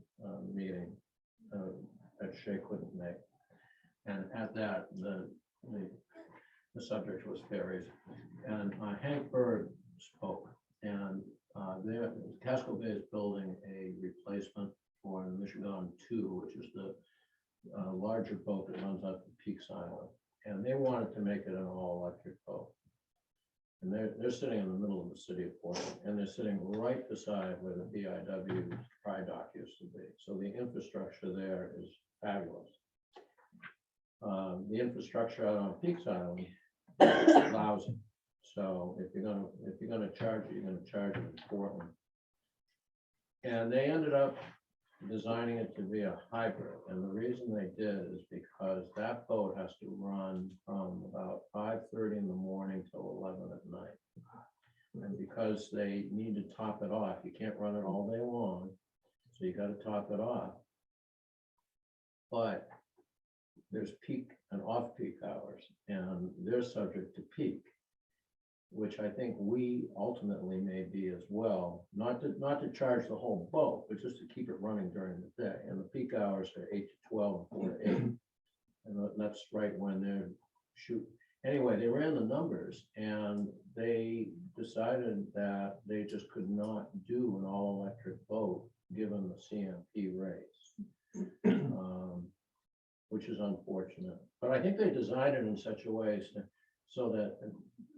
meeting that Shay couldn't make. And at that, the subject was ferries. And Hank Bird spoke, and Casco Bay is building a replacement for the Michigan 2, which is the larger boat that runs out to Peaks Island. And they wanted to make it an all-electric boat. And they're sitting in the middle of the city of Portland, and they're sitting right beside where the BIW dry dock used to be. So the infrastructure there is fabulous. The infrastructure out on Peaks Island is lousy. So if you're gonna charge it, you're gonna charge it in Portland. And they ended up designing it to be a hybrid, and the reason they did is because that boat has to run from about 5:30 in the morning till 11 at night. And because they need to top it off, you can't run it all day long, so you got to top it off. But there's peak and off-peak hours, and they're subject to peak, which I think we ultimately may be as well, not to charge the whole boat, but just to keep it running during the day. And the peak hours are 8 to 12, 4 to 8. And that's right when they're shooting. Anyway, they ran the numbers and they decided that they just could not do an all-electric boat given the CMP rates. Which is unfortunate, but I think they designed it in such a way so that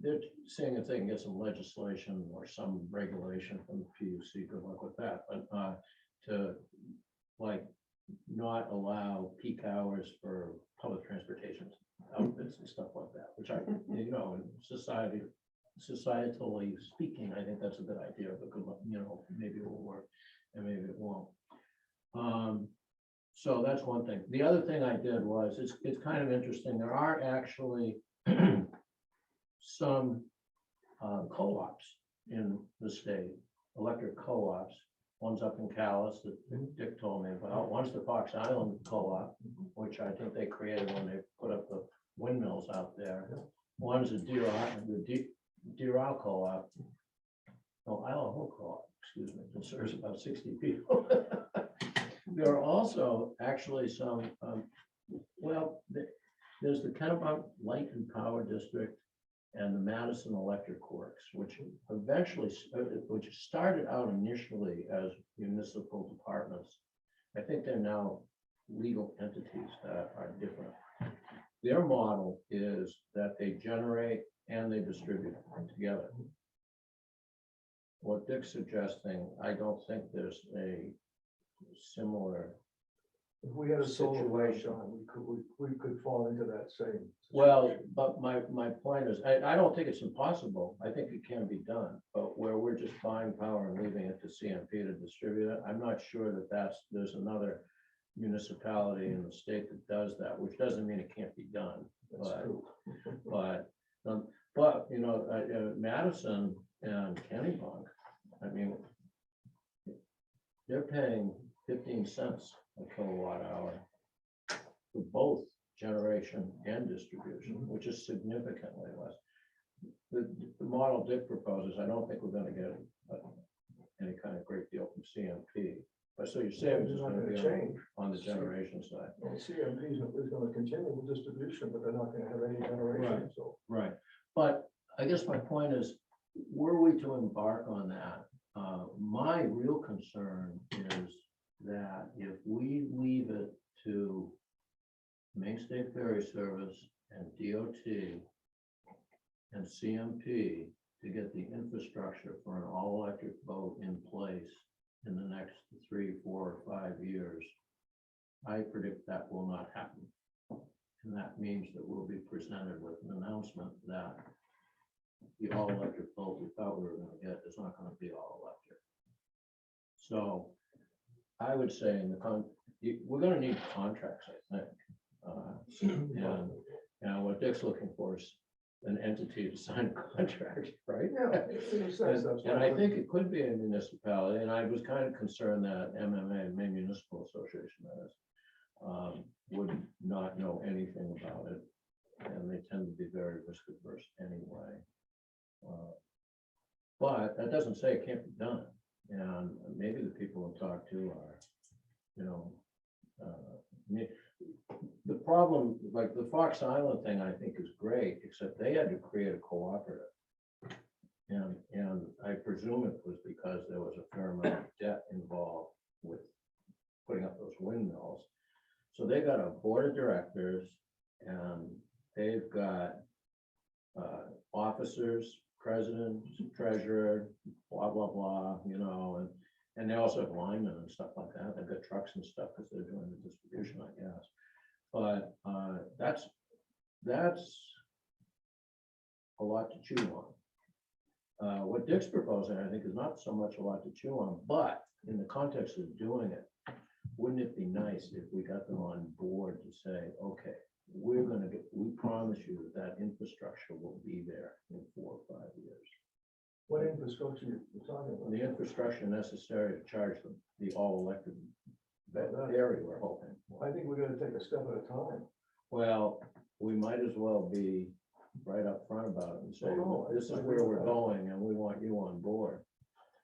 they're seeing if they can get some legislation or some regulation from the PUC, good luck with that, but to like not allow peak hours for public transportation outfits and stuff like that, which in societally speaking, I think that's a good idea, but good luck, maybe it will work and maybe it won't. So that's one thing. The other thing I did was, it's kind of interesting. There are actually some co-ops in the state, electric co-ops. One's up in Calais that Dick told me about. One's the Fox Island Co-op, which I think they created when they put up the windmills out there. One's the Deerow Co-op. No, Isle Co-op, excuse me, it serves about 60 people. There are also actually some, there's the Kennebunk Light and Power District and the Madison Electric Works, which eventually, which started out initially as municipal departments. I think they're now legal entities that are different. Their model is that they generate and they distribute together. What Dick's suggesting, I don't think there's a similar. If we had a solar Situation. situation, we could fall into that same. Well, but my point is, I don't think it's impossible. I think it can be done, but where we're just buying power and leaving it to CMP to distribute it, I'm not sure that there's another municipality in the state that does that, which doesn't mean it can't be done. That's But, true. but Madison and Kennebunk, I mean, they're paying 15 cents a kilowatt hour for both generation and distribution, which is significantly less. The model Dick proposes, I don't think we're going to get any kind of great deal from CMP. But so your savings is It's not going to gonna be change. on the generation side. Well, CMP is gonna continue with distribution, but they're not gonna have any generation, so. Right. But I guess my point is, were we to embark on that, my real concern is that if we leave it to Main State Ferry Service and DOT and CMP to get the infrastructure for an all-electric boat in place in the next 3, 4, or 5 years, I predict that will not happen. And that means that we'll be presented with an announcement that the all-electric boat we thought we were going to get is not going to be all-electric. So I would say we're going to need contracts, I think. And what Dick's looking for is an entity to sign a contract, right? Yeah, in a sense, that's. And I think it could be a municipality, and I was kind of concerned that MMA, Maine Municipal Association, that is, would not know anything about it, and they tend to be very risk averse anyway. But that doesn't say it can't be done, and maybe the people we'll talk to are, the problem, like the Fox Island thing, I think is great, except they had to create a cooperative. And I presume it was because there was a fair amount of debt involved with putting up those windmills. So they got a board of directors and they've got officers, president, treasurer, blah, blah, blah, and they also have linemen and stuff like that. They've got trucks and stuff because they're doing the distribution, I guess. But that's a lot to chew on. What Dick's proposing, I think, is not so much a lot to chew on, but in the context of doing it, wouldn't it be nice if we got them on board to say, okay, we promise you that infrastructure will be there in 4 or 5 years. What infrastructure you're talking about? The infrastructure necessary to charge the all-electric area we're hoping. I think we're gonna take a step at a time. Well, we might as well be right up front about it and say, Oh, no, this is I where agree we're with that. going and we want you on board.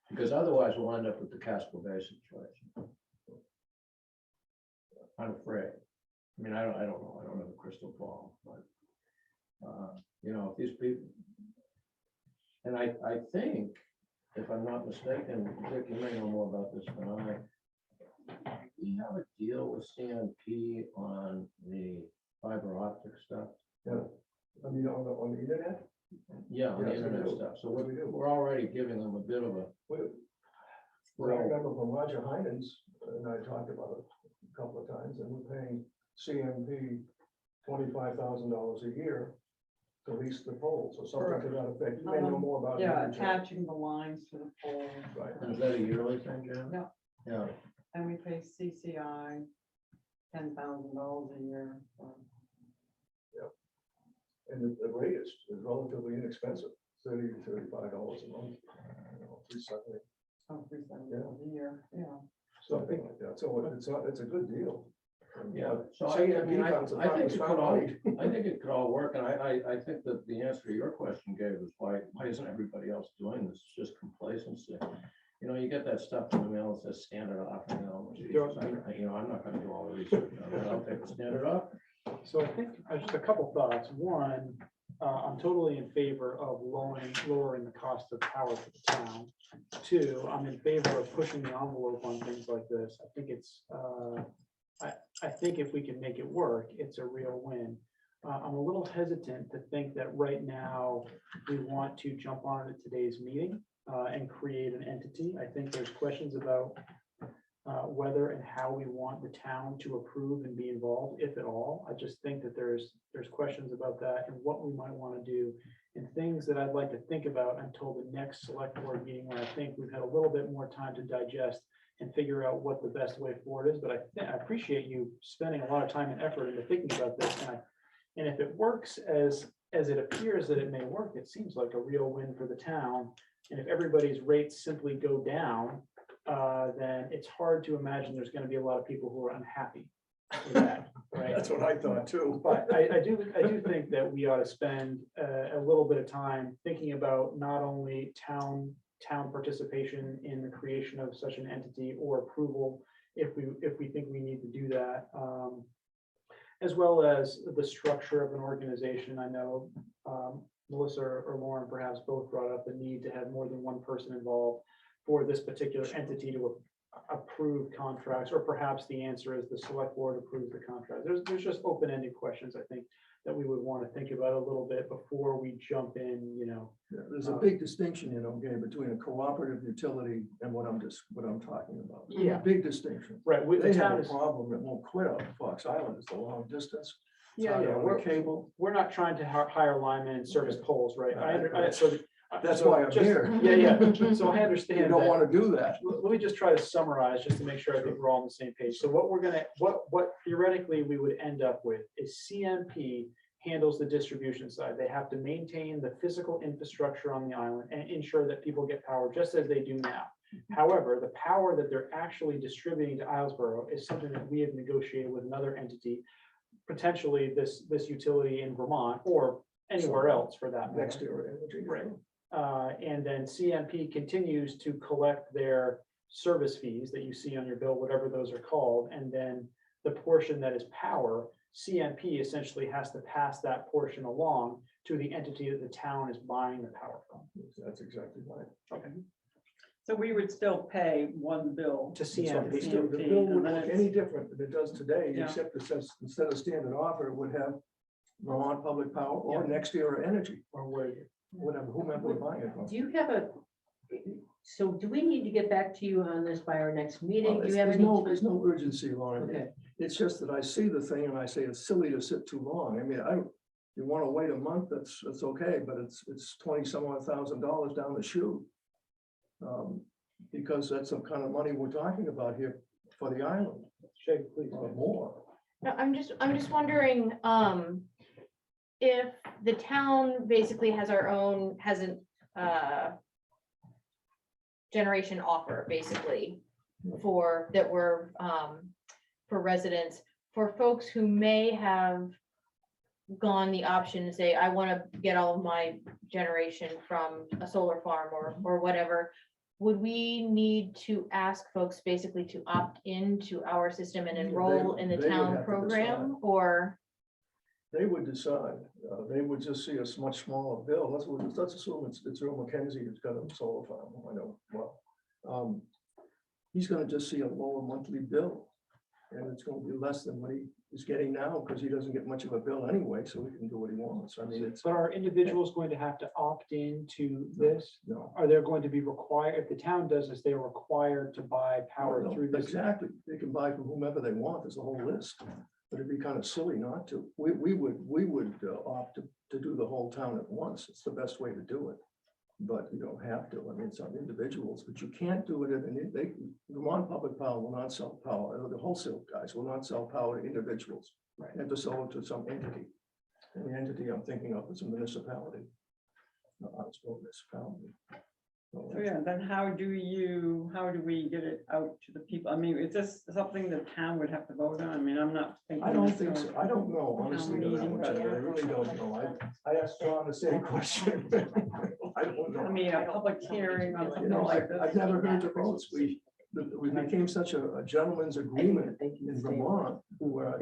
Because otherwise we'll end up with the Casco Bay situation. I'm afraid. I mean, I don't know. I don't have a crystal ball, but if these people, and I think, if I'm not mistaken, Dick, you may know more about this than I, We have a deal with CNP on the fiber optic stuff. Yeah, I mean, on the internet, Yeah, on the Yes, we internet do. stuff. So We do. we're already giving them a bit of a, well, I remember when Roger Heinens and I talked about it a couple of times, and we're paying CMP $25,000 a year to lease the poles or something to that effect. You may know more about it. Yeah, than Jim. attaching the lines to the pole, Right. is that a yearly thing, Jim? Yeah. Yeah, and we pay CCI $10,000 a year. So, And the rate is relatively inexpensive, $30 to $35 a month. $370, oh, $370 a year, yeah. something like that. So it's a good deal. And, yeah. So CMP I mean, comes I think about it could all, money. I think it could all work. And I think that the answer to your question, Gabe, is why isn't everybody else doing this? It's just complacency. You know, you get that stuff in the mail that says standard offer, I'm not gonna do all the research on it. I'll take the standard offer. So I think just a couple thoughts. One, I'm totally in favor of lowering the cost of power for the town. Two, I'm in favor of pushing the envelope on things like this. I think it's, I think if we can make it work, it's a real win. I'm a little hesitant to think that right now we want to jump on at today's meeting and create an entity. I think there's questions about whether and how we want the town to approve and be involved, if at all. I just think that there's questions about that and what we might want to do and things that I'd like to think about until the next select board meeting, where I think we've had a little bit more time to digest and figure out what the best way forward is. But I appreciate you spending a lot of time and effort into thinking about this. And if it works as it appears that it may work, it seems like a real win for the town. And if everybody's rates simply go down, then it's hard to imagine there's going to be a lot of people who are unhappy with that, right? That's what I thought too. But I do think that we ought to spend a little bit of time thinking about not only town participation in the creation of such an entity or approval, if we think we need to do that, as well as the structure of an organization. I know Melissa or Lauren perhaps both brought up the need to have more than one person involved for this particular entity to approve contracts, or perhaps the answer is the select board approves the contract. There's just open-ended questions, I think, that we would want to think about a little bit before we jump in, Yeah, there's a big distinction, Gabe, between a cooperative utility and what I'm talking about. There's a Yeah. Big distinction. Right, the They have town a is, problem that won't quit on Fox Island, it's the long distance. yeah, tied yeah, on the cable. we're not trying to hire linemen and service poles, right? That's so why I'm just- here. Yeah, so I You understand don't that. want to do that. Let me just try to summarize, just to make sure I think we're all on the same page. So what theoretically we would end up with is CMP handles the distribution side. They have to maintain the physical infrastructure on the island and ensure that people get power just as they do now. However, the power that they're actually distributing to Islesboro is something that we have negotiated with another entity, potentially this utility in Vermont or anywhere else for that matter. Next year. Right. And then CMP continues to collect their service fees that you see on your bill, whatever those are called. And then the portion that is power, CMP essentially has to pass that portion along to the entity that the town is buying the power from. That's exactly right. Okay. So we would still pay one bill. To So CMP. The bill wouldn't look any different than it does today, Yeah. except it says, instead of standard offer, it would have Vermont Public Power or Next Era Energy, Or where, whatever, whomever we're buying it from. Do you have so do we need to get back to you on this by our next meeting? Do you have There's any? there's no urgency, Lauren. Okay, It's just that I see the thing and I say it's silly to sit too long. I mean, you want to wait a month, that's okay, but it's 20 some odd $1,000 down the chute. Because that's some kind of money we're talking about here for the island, Shay, please. or more. No, I'm just wondering, if the town basically has an generation offer, basically, for residents, for folks who may have gone the option to say, I want to get all of my generation from a solar farm or whatever. Would we need to ask folks basically to opt into our system and Yeah, enroll in the they would town have to program, or? They would decide, they would just see a much smaller bill. Let's assume it's Earl McKenzie who's got a solar farm, I know, well. he's gonna just see a lower monthly bill. And it's gonna be less than what he is getting now, because he doesn't get much of a bill anyway, so he can do what he wants. I mean, it's, But are individuals going to have to opt into this? no. Are they going to be required, if the town does this, they're required to buy power No, through this? Exactly. They can buy from whomever they want. There's a whole list. But it'd be kind of silly not to. We would opt to do the whole town at once. It's the best way to do it. But you don't have to. I mean, it's on individuals, but you can't do it. And Vermont Public Power will not sell power. The wholesale guys will not sell power to individuals. Right. They have to sell it to some entity. And the entity I'm thinking of is a municipality. Not a small municipality. So yeah, then how do we get it out to the people? I mean, is this something the town would have to vote on? I mean, I'm not thinking. I don't this think goes- so. I don't know, honestly, to that much. I really don't know. I asked John the same question. I don't know. I mean, a public hearing on You something know, like I've this. never heard the votes. We became such a gentleman's agreement in Vermont, where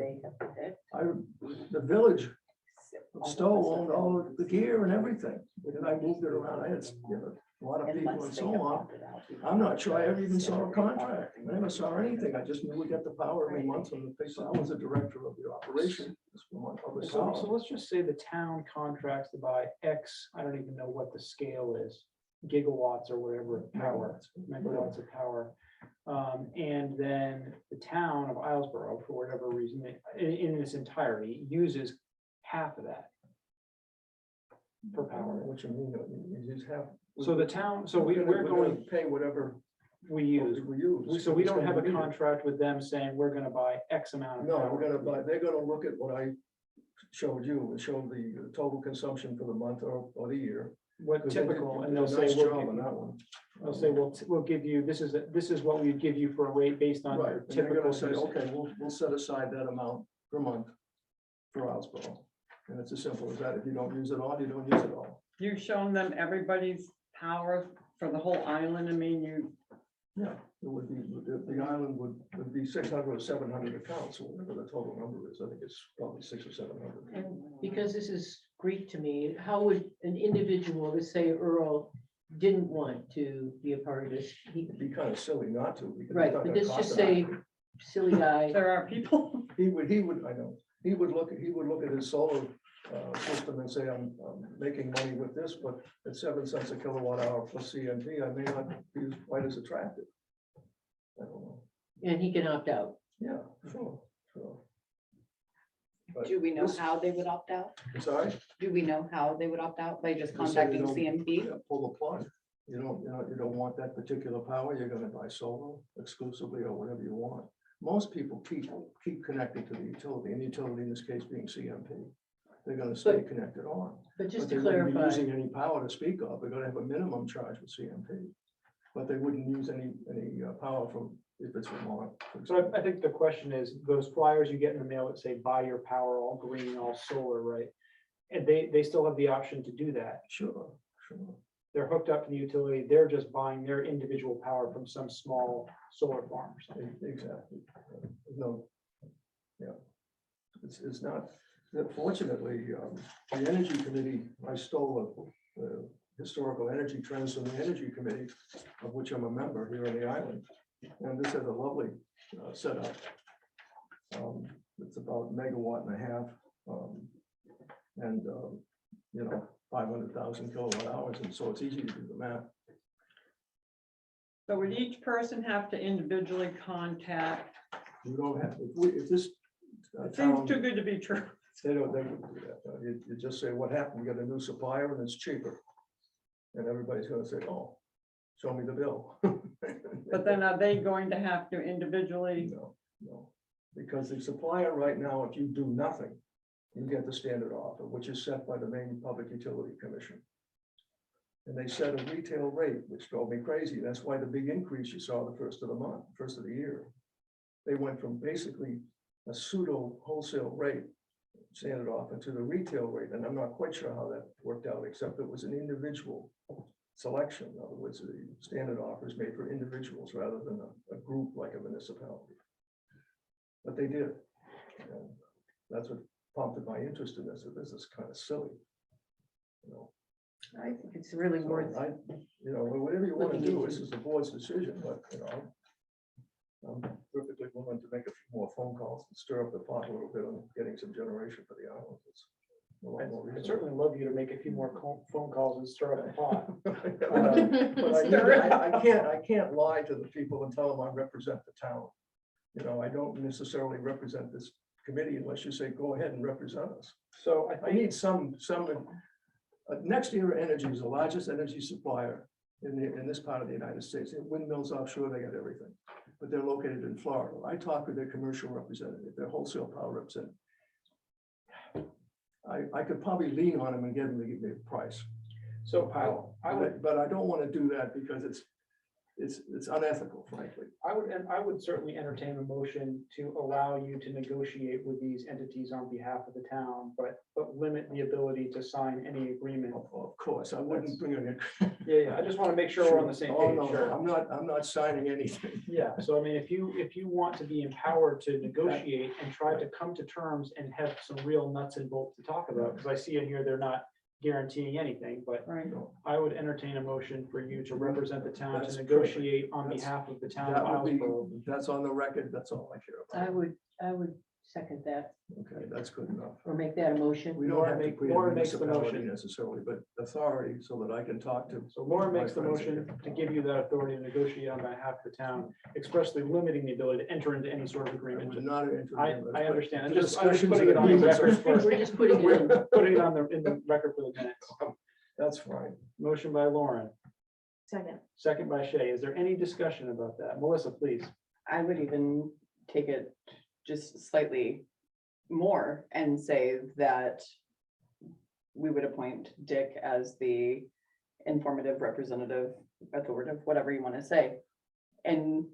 the village of Stowe owned all of the gear and everything. And I moved it around. I had, a lot of people and so on. I'm not sure I ever even saw a contract. I never saw anything. I just knew we got the power every month from the paper. I was the director of the operation. So let's just say the town contracts to buy X, I don't even know what the scale is, gigawatts or whatever of power, megawatts of power. And then the town of Islesboro, for whatever reason, in its entirety, uses half of that for power. What you mean, you just have. So the town, so we're going, to pay whatever we use, we use. so we don't have a It's gonna be- contract with them saying we're gonna buy X amount of No, power. we're gonna buy, they're gonna look at what I showed you, it showed the total consumption for the month or the year. What 'Cause they did- typical, they and did they'll a say, nice we'll job give on you- that one. they'll say, we'll give you, this is what we'd give you for a rate based on Right, your and they're typical. gonna say, usage. okay, we'll set aside that amount per month for Islesboro. And it's as simple as that. If you don't use it all, you don't use it all. You've shown them everybody's power for the whole island. I mean, Yeah, it would be, the island would be 600 or 700 accounts, or whatever the total number is. I think it's probably 600 or 700. And because this is Greek to me, how would an individual, let's say Earl, didn't want to be a part of this? It'd be kind of silly not to. because it's Right, not but gonna let's cost just an say, arm. silly guy, there are people. He would, I know, he would look at his solar system and say, I'm making money with this, but at 7 cents a kilowatt hour plus CMP, I may not be quite as attractive. I don't know. and he can opt out. Yeah, sure. But Do we know this- how they would opt out? Sorry? Do we know how they would opt out? By just Just say you contacting don't- CMP? yeah, pull the plug. You don't want that particular power, you're gonna buy solar exclusively or whatever you want. Most people keep connected to the utility, and the utility in this case being CMP. They're gonna stay But- connected on. But just But to they wouldn't be clarify, using any power to speak of. They're gonna have a minimum charge with CMP. But they wouldn't use any power from, if it's Vermont. for So example. I think the question is, those flyers you get in the mail that say, buy your power all green, all solar, right? And they still have the option to do that. Sure. They're hooked up to the utility, they're just buying their individual power from some small solar farm or something. Exactly. No. Yeah. It's not, fortunately, the Energy Committee, I stole the historical energy trends from the Energy Committee, of which I'm a member here on the island. And this is a lovely setup. It's about megawatt and a half. And, 500,000 kilowatt hours, and so it's easy to do the math. So would each person have to individually contact? You don't have, if this It town, seems too good to be true. they wouldn't do that. You just say, what happened? We got a new supplier and it's cheaper. And everybody's gonna say, oh, show me the bill. But then are they going to have to individually? No, because the supplier right now, if you do nothing, you get the standard offer, which is set by the Maine Public Utility Commission. And they set a retail rate, which drove me crazy. That's why the big increase you saw the first of the month, first of the year. They went from basically a pseudo wholesale rate, standard offer, to the retail rate. And I'm not quite sure how that worked out, except it was an individual selection. In other words, the standard offer is made for individuals rather than a group like a municipality. But they did. And that's what prompted my interest in this. This is kind of silly. I think it's really So worth, whatever you want to looking do, into. this is the board's decision, but I'm perfectly willing to make a few more phone calls and stir up the pot a little bit on getting some generation for the island. It's a lot more I'd reasonable. certainly love you to make a few more phone calls and stir up the pot. But I can't lie to the people and tell them I represent the town. You know, I don't necessarily represent this committee unless you say, go ahead and represent us. So I I think, need some, Next Era Energy is the largest energy supplier in this part of the United States. They have windmills offshore, they got everything, but they're located in Florida. I talked with their commercial representative, their wholesale power representative. I could probably lean on them and get them to give me a price. so Power, I would, but I don't want to do that because it's unethical, frankly. I would certainly entertain a motion to allow you to negotiate with these entities on behalf of the town, but limit the ability to sign any agreement. Of course, I wouldn't bring it. Yeah, I just want to make sure we're on the same Oh, page. no, Sure. I'm not signing anything. Yeah, so I mean, if you want to be empowered to negotiate and try to come to terms and have some real nuts and bolts to talk about, because I see in here, they're not guaranteeing anything, but Right. I would entertain a motion for you to represent the town That's to perfect. negotiate on That's- behalf of the town of That would be, Islesboro. that's on the record, that's all I care I about. would second that, Okay, that's good enough. or make that a motion. We don't Laura have to make- create a Laura makes the municipality motion. necessarily, but authority so that I can talk to. So Laura my makes the friends motion here. to give you that authority to negotiate on behalf of the town, expressly limiting the ability to enter into any sort of I agreement. would not enter I into this, I but understand. I'm the just discussions putting it and on the agreements are record first. We're just putting it in. We're putting it in the record for the minutes. That's fine. Motion by Lauren, Second. second by Shay. Is there any discussion about that? Melissa, please. I would even take it just slightly more and say that we would appoint Dick as the informative representative, authoritative, whatever you want to say, in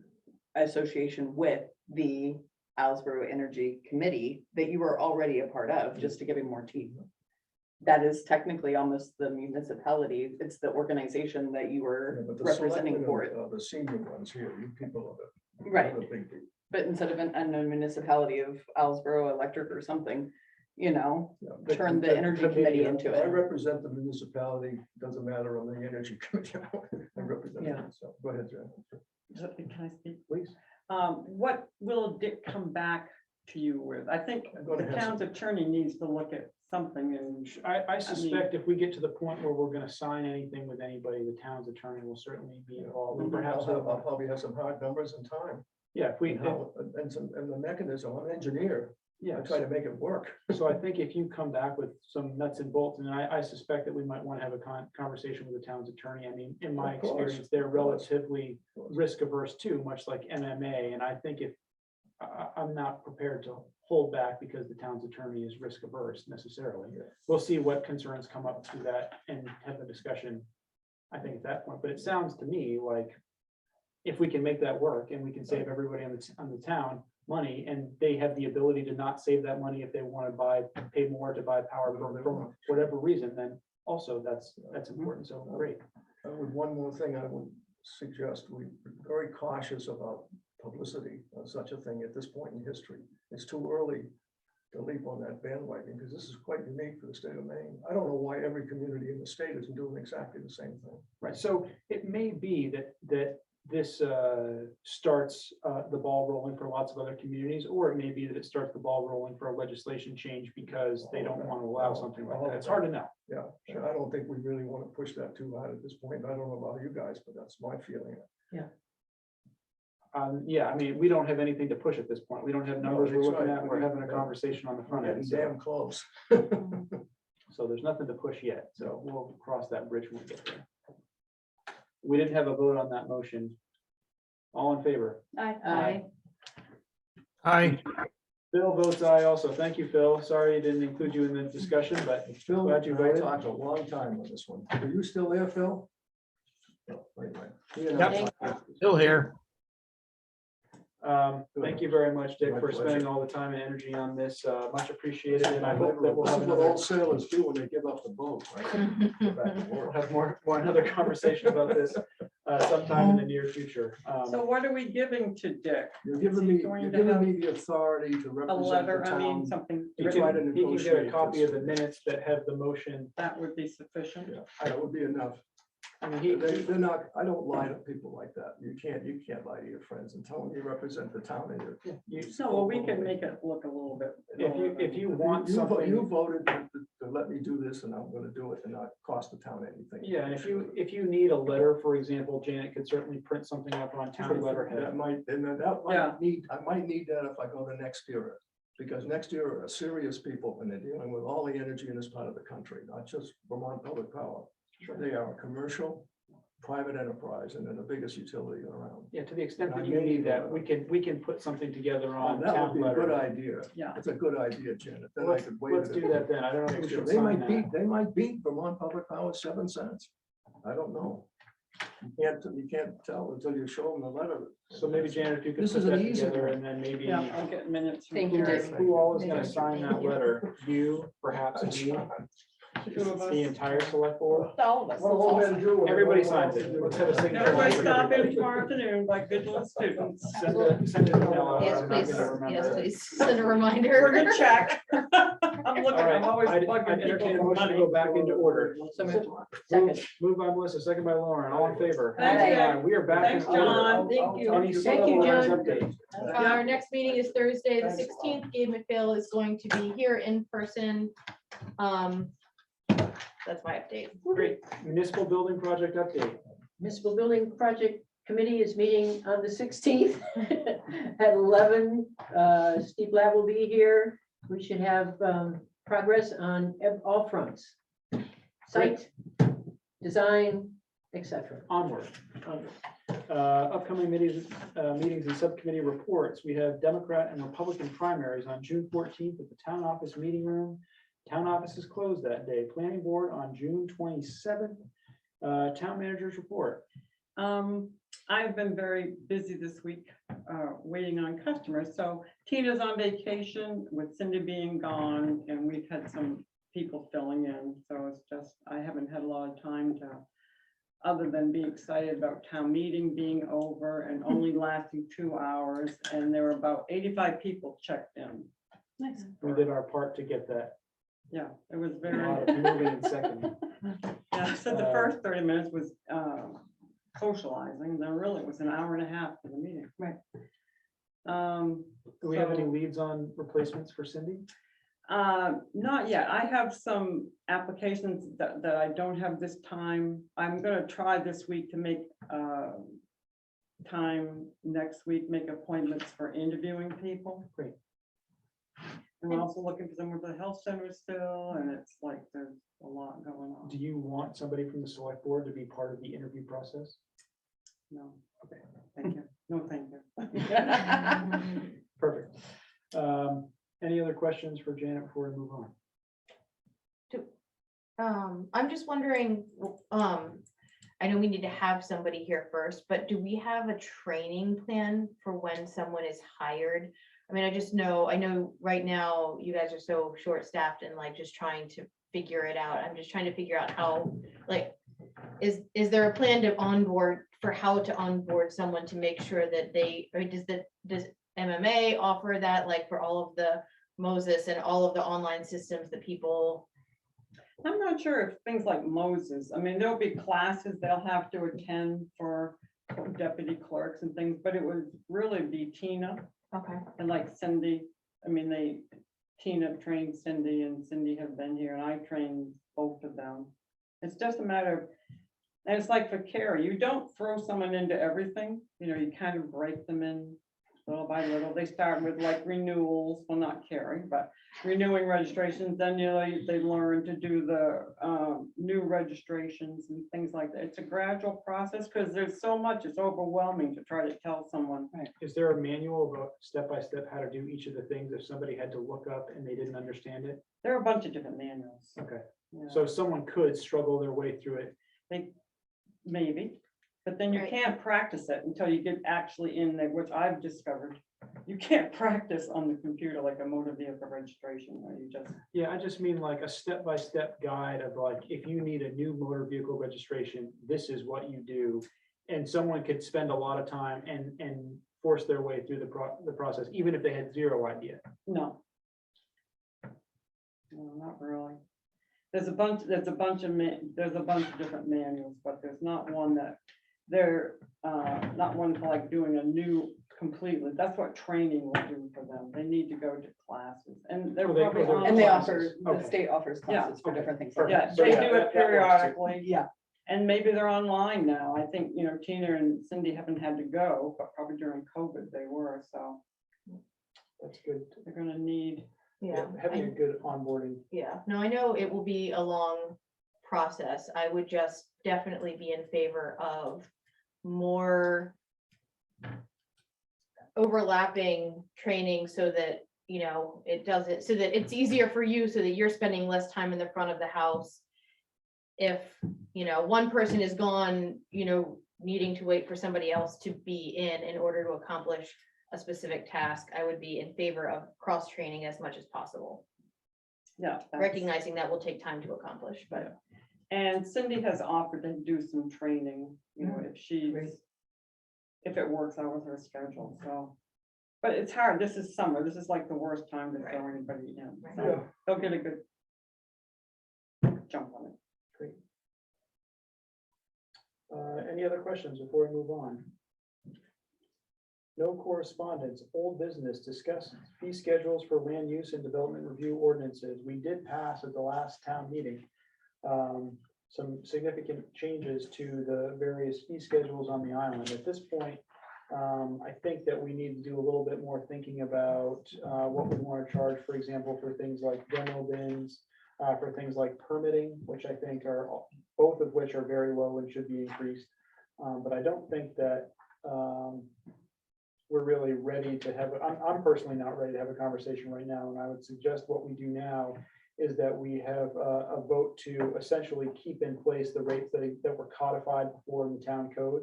association with the Islesboro Energy Committee that you are already a part of, just to give him more teeth. That is technically almost the municipality. It's the organization that you Yeah, were but the representing selectmen for are- it. are the senior ones here, you people are the. Right. the big people. But instead of a municipality of Islesboro Electric or something, you know, Yeah, turn the energy committee into I it. represent the municipality, doesn't matter on the energy committee. I represent Yeah. them, so go ahead, Jen. Can I speak? Please. What will Dick come back to you with? I think I'm gonna the have town's attorney needs to look at something and I suspect if we get to the point where we're gonna sign anything with anybody, the town's attorney will certainly be involved. And perhaps, I'll probably have some hard numbers and time. yeah, if we, And how, and the mechanism, I'm an engineer, yeah. I try to make it work. So I think if you come back with some nuts and bolts, and I suspect that we might want to have a conversation with the town's attorney. I mean, in my Of course, experience, they're of course. relatively risk averse too, much like MMA. And I think if, I'm not prepared to hold back because the town's attorney is risk averse necessarily. Yeah. We'll see what concerns come up through that and have the discussion, I think at that point. But it sounds to me like if we can make that work and we can save everybody on the town money, and they have the ability to not save that money if they want to pay more to buy power from whatever reason, then also that's important. So great. With one more thing, I would suggest we be very cautious about publicity on such a thing at this point in history. It's too early to leap on that bandwagon because this is quite unique for the state of Maine. I don't know why every community in the state isn't doing exactly the same thing. Right. So it may be that this starts the ball rolling for lots of other communities, or it may be that it starts the ball rolling for a legislation change because they don't want to allow something like that. It's hard to know. Yeah, and I don't think we really want to push that too hard at this point. I don't know about you guys, but that's my feeling. Yeah, I mean, we don't have anything to push at this point. We don't have No, numbers we're that's looking right, at. We're right, having a right. conversation on the We're front getting end. So damn close. so there's nothing to push yet. So we'll cross that bridge when we get there. We didn't have a vote on that motion. All in favor? Aye. Aye. Phil votes aye also. Thank you, Phil. Sorry I didn't include you in the discussion, but Phil, Glad you and I voted. talked a long time on this one. Are you still there, Phil? No, wait, wait. He and Yep. I talked- Still here. thank you very much, Dick, My for spending pleasure. all the time and energy on this. Much appreciated, and I hope that we'll This have is what another, all sailors do when they give up the boat, right? Go back to we'll work. have another conversation about this sometime in the near future. so what are we giving to Dick? You're Is giving he me, going you're to giving have me the authority to A represent the letter, I mean, town. something He try to can get a negotiate copy of this. the minutes that have the motion. that would be sufficient. Yeah, that would be enough. I mean, They're not, I don't lie to people like that. You can't lie to your friends and tell them you represent the town and you're. So well, we can make it look a little bit. if you want You something, voted to let me do this and I'm gonna do it and not cost the town anything. yeah, and if you need a letter, for example, Janet could certainly print something up on town letterhead. That might, and then that Yeah. I might need that if I go to next year. Because next year are serious people and they're dealing with all the energy in this part of the country, not just Vermont Public Power. They are a commercial, private enterprise, and they're the biggest utility around. Yeah, to the extent And that I you may need need that, a- we can put something together on That would town be a good letter. idea. Yeah. It's a good idea, Janet. Then I Let's, could wait. let's do that then. I don't know if we should They sign might that. beat Vermont Public Power 7 cents. I don't know. You can't tell until you show them the letter. So maybe Janet, if you could This put is an that easy together one. and then maybe Yeah, I'll get minutes. from Thank you, Karen. Dick. who all is gonna Thank you. sign that letter? You, perhaps me, Two of us. the entire select board? All of us. What old men do. Everybody signs it. Let's have a signature. Everybody line for stop in everybody. tomorrow afternoon like vigilant students. Send an email out. Yes, I'm not please, gonna remember yes, it. please, send a We're reminder. gonna check. I'm looking, All right, I'm always I'd plugging entertain a people for motion to money. go back into order. So moved. Second. Moved by Melissa, second by Lauren, all in favor? Thanks, Aye. We are back in Thanks, order. John. Thank you. Any Thank you, Select John. Board update? Our next meeting is Thursday, the 16th. Gabe McPhail is going to be here in person. That's my update. Great, municipal building project update. Municipal Building Project Committee is meeting on the 16th at 11. Steve Ladd will be here. We should have progress on all fronts. Site, design, etc. Onward. Upcoming meetings and subcommittee reports. We have Democrat and Republican primaries on June 14th at the town office meeting room. Town office is closed that day. Planning board on June 27th. Town manager's report. I've been very busy this week, waiting on customers. So Tina's on vacation with Cindy being gone, and we've had some people filling in. So it's just, I haven't had a lot of time to, other than be excited about town meeting being over and only lasting 2 hours. And there were about 85 people checked in. Nice. We did our part to get that. Yeah, it was A very, lot of moving and seconding. yeah, so the first 30 minutes was socializing, then really it was an hour and a half for the meeting. Right. Do we have any So- leads on replacements for Cindy? Not yet. I have some applications that I don't have this time. I'm gonna try this week to make time next week, make appointments for interviewing people. Great. And we're also looking for someone for the health center still, and it's like there's a lot going on. Do you want somebody from the select board to be part of the interview process? No, okay, thank you. No, thank you. Perfect. Any other questions for Janet before we move on? I'm just wondering, I know we need to have somebody here first, but do we have a training plan for when someone is hired? I mean, I know right now you guys are so short-staffed and like just trying to figure it out. I'm just trying to figure out how, like, is there a plan to onboard, for how to onboard someone to make sure that they, or does MMA offer that, like, for all of the Moses and all of the online systems that people? I'm not sure if things like Moses, I mean, there'll be classes they'll have to attend for deputy clerks and things, but it would really be Tina Okay. and like Cindy. I mean, Tina trained Cindy and Cindy have been here and I trained both of them. It's just a matter of, and it's like for Carrie, you don't throw someone into everything, you kind of break them in little by little. They start with like renewals, well, not Carrie, but renewing registrations, then they learn to do the new registrations and things like that. It's a gradual process because there's so much, it's overwhelming to try to tell someone. Is there a manual about step-by-step how to do each of the things if somebody had to look up and they didn't understand it? There are a bunch of different manuals. Okay, Yeah. so someone could struggle their way through it. Maybe, but then you Right. can't practice it until you get actually in there, which I've discovered. You can't practice on the computer like a motor vehicle registration, or you just, Yeah, I just mean like a step-by-step guide of like, if you need a new motor vehicle registration, this is what you do. And someone could spend a lot of time and force their way through the process, even if they had zero idea. no. No, not really. there's a bunch of different manuals, but there's not one that, they're, not one for like doing a new completely, that's what training will do for them. They need to go to classes, and they're Oh, they- probably. oh, they're- And they classes. offer, the Okay. state offers classes for okay, different things. perfect. like Yeah, that. So, they yeah, do that it works too. periodically, yeah. And maybe they're online now. I think, Tina and Cindy haven't had to go, but probably during COVID they were, so That's good. they're gonna need. Yeah. Having a good onboarding. Yeah, no, I know it will be a long process. I would just definitely be in favor of more overlapping training so that, it doesn't, so that it's easier for you, so that you're spending less time in the front of the house. If, one person is gone, needing to wait for somebody else to be in order to accomplish a specific task, I would be in favor of cross-training as much as possible, Yeah. that's- recognizing that will take time to accomplish, but. And Cindy has offered to do some training, if she's, Great. if it works out with her schedule, so. But it's hard, this is summer, this is like the worst time to throw anybody in, Right. so Yeah. they'll get a good jump on it. Any other questions before we move on? No correspondence, old business, discuss fee schedules for land use and development review ordinances. We did pass at the last town meeting some significant changes to the various fee schedules on the island. At this point, I think that we need to do a little bit more thinking about what we want to charge, for example, for things like demo bins, for things like permitting, which I think are, both of which are very low and should be increased. But I don't think that we're really ready to have, I'm personally not ready to have a conversation right now. And I would suggest what we do now is that we have a vote to essentially keep in place the rates that were codified before in the town code.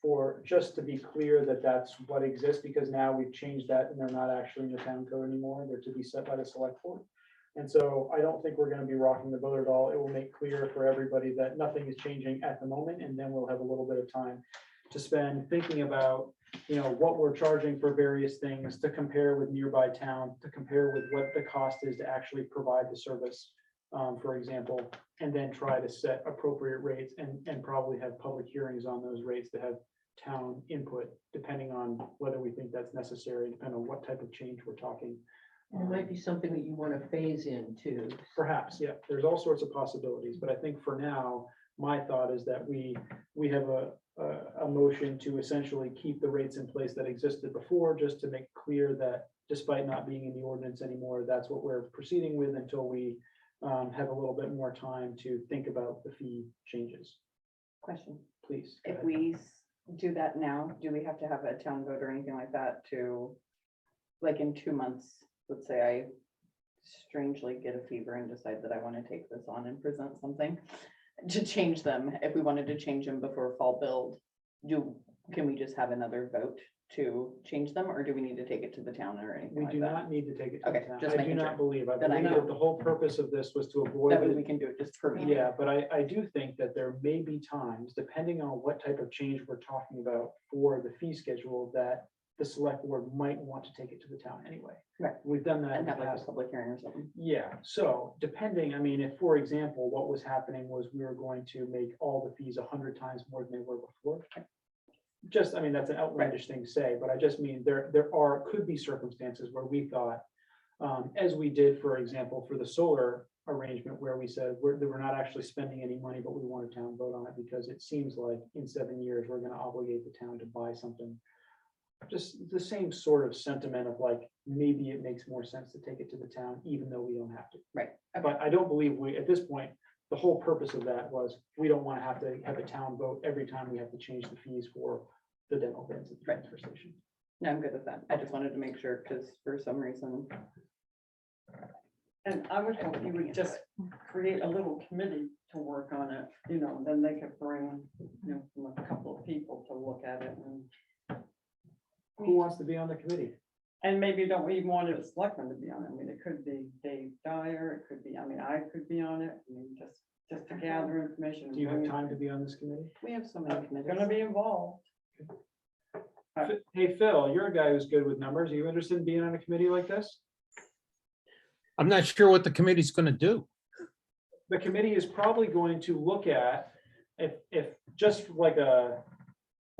For just to be clear that that's what exists, because now we've changed that and they're not actually in the town code anymore. They're to be set by the select board. And so I don't think we're going to be rocking the boat at all. It will make clear for everybody that nothing is changing at the moment. And then we'll have a little bit of time to spend thinking about, what we're charging for various things, to compare with nearby town, to compare with what the cost is to actually provide the service, for example, and then try to set appropriate rates and probably have public hearings on those rates to have town input, depending on whether we think that's necessary, depending on what type of change we're talking. And it might be something that you want to phase in too. Perhaps, yeah, there's all sorts of possibilities, but I think for now, my thought is that we have a motion to essentially keep the rates in place that existed before, just to make clear that despite not being in the ordinance anymore, that's what we're proceeding with until we have a little bit more time to think about the fee changes. Question, Please. go if ahead. we do that now, do we have to have a town vote or anything like that to, like in 2 months, let's say I strangely get a fever and decide that I want to take this on and present something to change them, if we wanted to change them before fall build, can we just have another vote to change them, or do we need to take it to the town or anything We like do that? not need to take it to the Okay, town. just I do making not sure. believe, I Then I believe know. that the whole purpose of this was to avoid. That way it. we can do it just per meeting. Yeah, but I do think that there may be times, depending on what type of change we're talking about for the fee schedule, that the select board might want to take it to the town anyway. Right. We've done that in And the have like past. a public hearing or something. Yeah, so depending, I mean, if, for example, what was happening was we were going to make all the fees 100 times more than they were before. Just, I mean, that's an outlandish thing to say, but I just mean could be circumstances where we thought, as we did, for example, for the solar arrangement, where we said we're not actually spending any money, but we want a town vote on it because it seems like in 7 years, we're going to obligate the town to buy something. Just the same sort of sentiment of like, maybe it makes more sense to take it to the town, even though we don't have to. Right. Okay. But I don't believe at this point, the whole purpose of that was, we don't want to have a town vote every time we have to change the fees for the demo bins at the Right. transfer station. No, I'm good with that. I just wanted to make sure, because for some reason, And I would hope you would just create a little committee to work on it, then they could bring, from a couple of people to look at it Who wants to be on the committee? and maybe you don't even want a selectman to be on it. I mean, it could be Dave Dyer, it could be, I could be on it, just to gather information. and Do you have bring it. time to be on this committee? we have so many I'm committees. gonna be involved. Hey, Phil, you're a guy who's good with numbers. Are you interested in being on a committee like this? I'm not sure what the committee's gonna do. the committee is probably going to look at, if just like a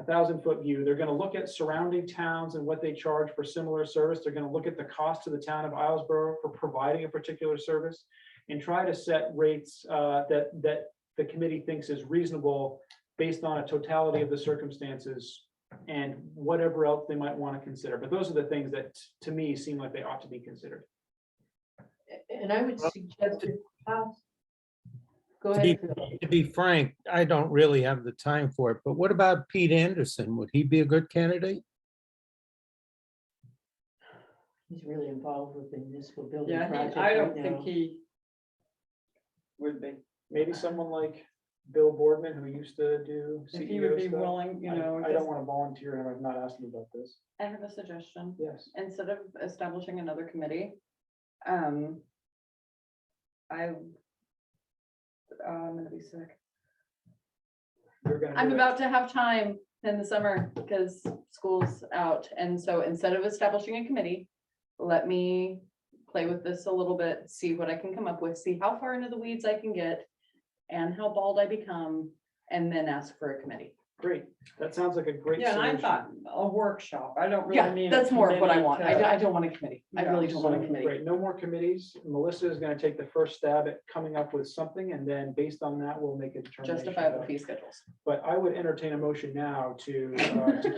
1,000-foot view, they're gonna look at surrounding towns and what they charge for similar service. They're gonna look at the cost to the town of Islesboro for providing a particular service and try to set rates that the committee thinks is reasonable based on a totality of the circumstances and whatever else they might want to consider. But those are the things that, to me, seem like they ought to be considered. And I would suggest. Go To be, ahead. Phil. to be frank, I don't really have the time for it, but what about Pete Anderson? Would he be a good candidate? He's really involved with the municipal building Yeah, project I don't right think now. he would be, Maybe someone like Bill Boardman, who used to do if he would CEO be stuff. willing, you know. I don't want to volunteer him. I've not asked him about this. I have a suggestion. Yes. Instead of establishing another committee, I'm gonna be sick. You're gonna I'm do it. about to have time in the summer because school's out. And so instead of establishing a committee, let me play with this a little bit, see what I can come up with, see how far into the weeds I can get and how bald I become, and then ask for a committee. Great. That sounds like a great Yeah, and I solution. thought a workshop, I don't really Yeah, mean. that's more of what I want. I don't. don't want a committee. I really don't want a committee. Great, no more committees. Melissa is going to take the first stab at coming up with something, and then based on that, we'll make a determination. Justifiable about it. fee schedules. But I would entertain a motion now to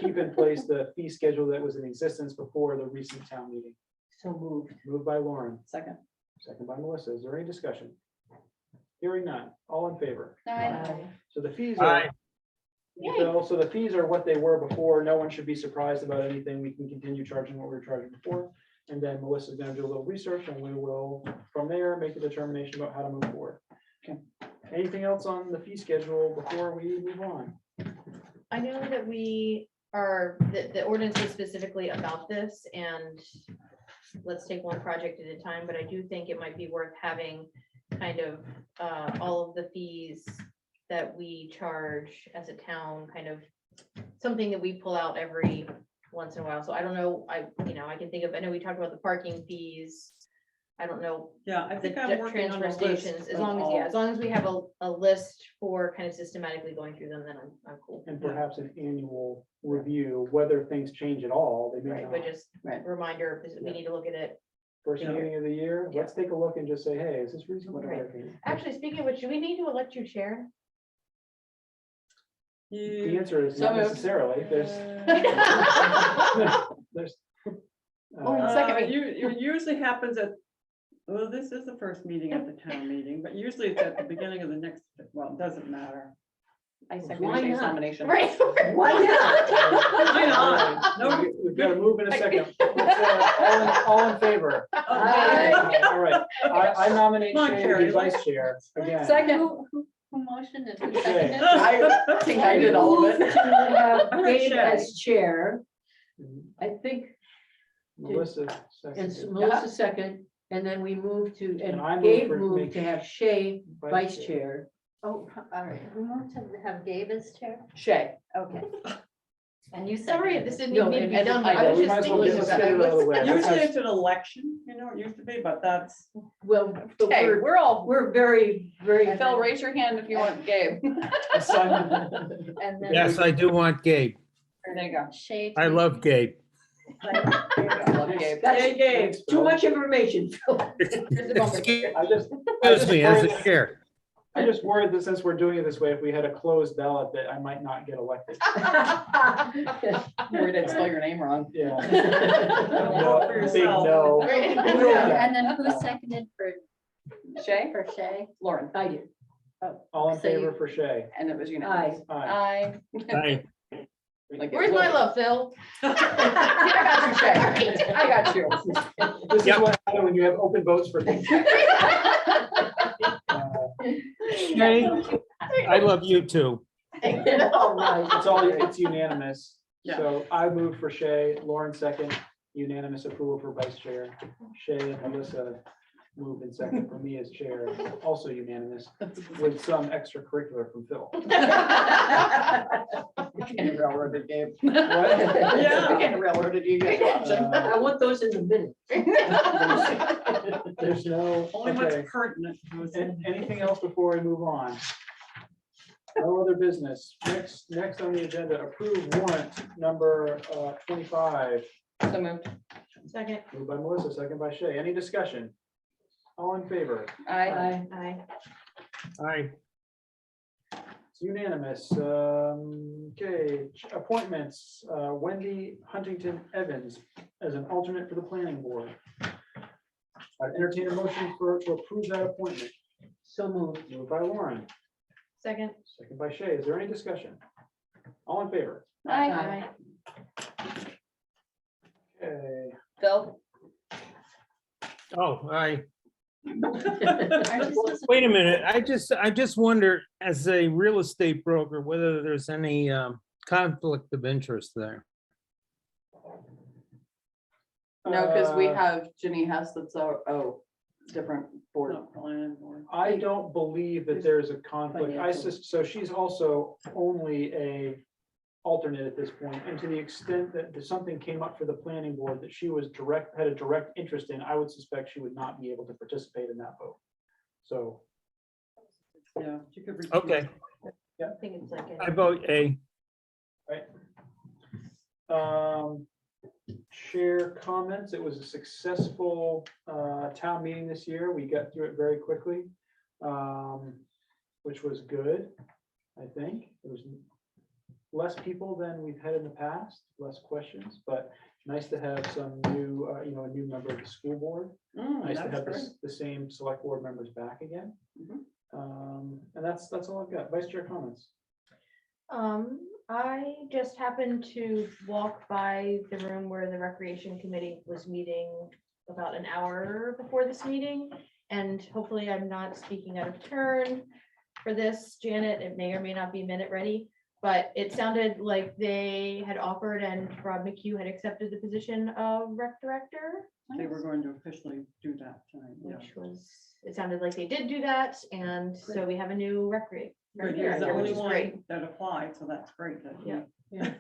keep in place the fee schedule that was in existence before the recent town meeting. So moved. Moved by Lauren, Second. second by Melissa. Is there any discussion? Hearing none. All in favor? Aye. So the fees Aye. are. So the fees are what they were before. No one should be surprised about anything. We can continue charging what we were charging before. And then Melissa's gonna do a little research and we will, from there, make a determination about how to move forward. Okay. Anything else on the fee schedule before we move on? I know that we are, the ordinance is specifically about this, and let's take one project at a time, but I do think it might be worth having kind of all of the fees that we charge as a town, kind of something that we pull out every once in a while. So I don't know, I can think of, I know we talked about the parking fees. I don't know, Yeah, I the think I'm working on transfer a list stations, as of long as, all- as long as we have a list for kind of systematically going through them, then I'm cool. And perhaps an annual review, whether things change at all, they may Right, not. but just Right. reminder, because we need to look at it. First Yeah. meeting of the year, Yeah. let's take a look and just say, hey, is this reasonable? Right. Actually, speaking of which, do we need to elect you chair? The You- answer is So not moved. necessarily. There's. There's. second me. It usually happens at, well, this is the first meeting at the town meeting, but usually it's at the beginning of the next, well, it doesn't matter. I second Why Shane's not? nomination. Right. Why not? Why not? No. We've got to move in a second. All in favor? Aye. All right, I nominate Come on, Shay to Carrie, be vice chair again. Second. Who motioned it? Who Shay. seconded it? I think I did all of it. To have Gabe Shay. as chair, I think, Melissa. and seconded. Melissa second, and then we move to, And I and move Gabe for moved make to have Shay vice chair. Oh, all right. Who moved to have Gabe as chair? Shay. Okay. And you Sorry, seconded this it. didn't No, even need to be and done. I I know, was We just might as well thinking just about get it out of the way. Usually Because- it's an election, it used to be, but that's, Well, but Hey, we're very, very. Phil, raise your hand if you want Gabe. And then Yes, I do want Gabe. There you go. Shay. I love Gabe. I love Gabe. That's Hey, Gabe. too much information, Phil. Excuse I just me, as a chair. I just worried that since we're doing it this way, if we had a closed ballot, that I might not get elected. Worried I'd spell your name wrong. Yeah. Vote for Big yourself. no. And then who seconded Shay? for Shay? Lauren. I did. All in So you- favor for Shay? And it was unanimous. Aye. Aye. Aye. Like it Where's my was. love, Phil? I got you, Shay. I got you. This is Yep. what happens when you have open votes for things. Shay, I love you too. All right. It's unanimous. Yeah. So I move for Shay, Lauren second, unanimous approval for vice chair. Shay and Melissa moved in second for me as chair, also unanimous, with some extracurricular from Phil. Kind of railroaded Gabe. What? Yeah. Kind of railroaded you guys watching. Uh, I want those in the minute. There's no, Only what's okay. pertinent. to us. Anything else before we move on? No other business. Next on the agenda, approve warrant number 25. So moved. Second. Moved by Melissa, second by Shay. Any discussion? All in favor? I, Aye. Aye. It's unanimous. Okay, appointments. Wendy Huntington Evans as an alternate for the planning board. I entertain a motion to approve that appointment. So moved. Moved by Lauren, Second. second by Shay. Is there any discussion? All in favor? Aye. Okay. Phil. Oh, aye. Ours is- Wait a minute. I just wonder, as a real estate broker, whether there's any conflict of interest there. No, because we Uh, have Ginny Hess that's our, different board. No, planning board. I don't believe that there's a conflict. Financial. So she's also only a alternate at this point, and to the extent that something came up for the planning board that she was had a direct interest in, I would suspect she would not be able to participate in that vote. So, Yeah. you could recuse. Okay, I think it's like. I vote A. Chair comments. It was a successful town meeting this year. We got through it very quickly, which was good, I think. It was less people than we've had in the past, less questions, but nice to have some new, a new member of the school board. Nice to That's have great. the same select board members back again. Mhm. And that's all I've got. Vice Chair comments. I just happened to walk by the room where the recreation committee was meeting about an hour before this meeting. And hopefully I'm not speaking out of turn for this, Janet. It may or may not be minute ready. But it sounded like they had offered and Rob McHugh had accepted the position of rec director, They were going to officially do that tonight. Yeah. which was, it sounded like they did do that. And so we have a new rec Good, you're the director, which only is great. one that applied, so that's great. that he- Yeah.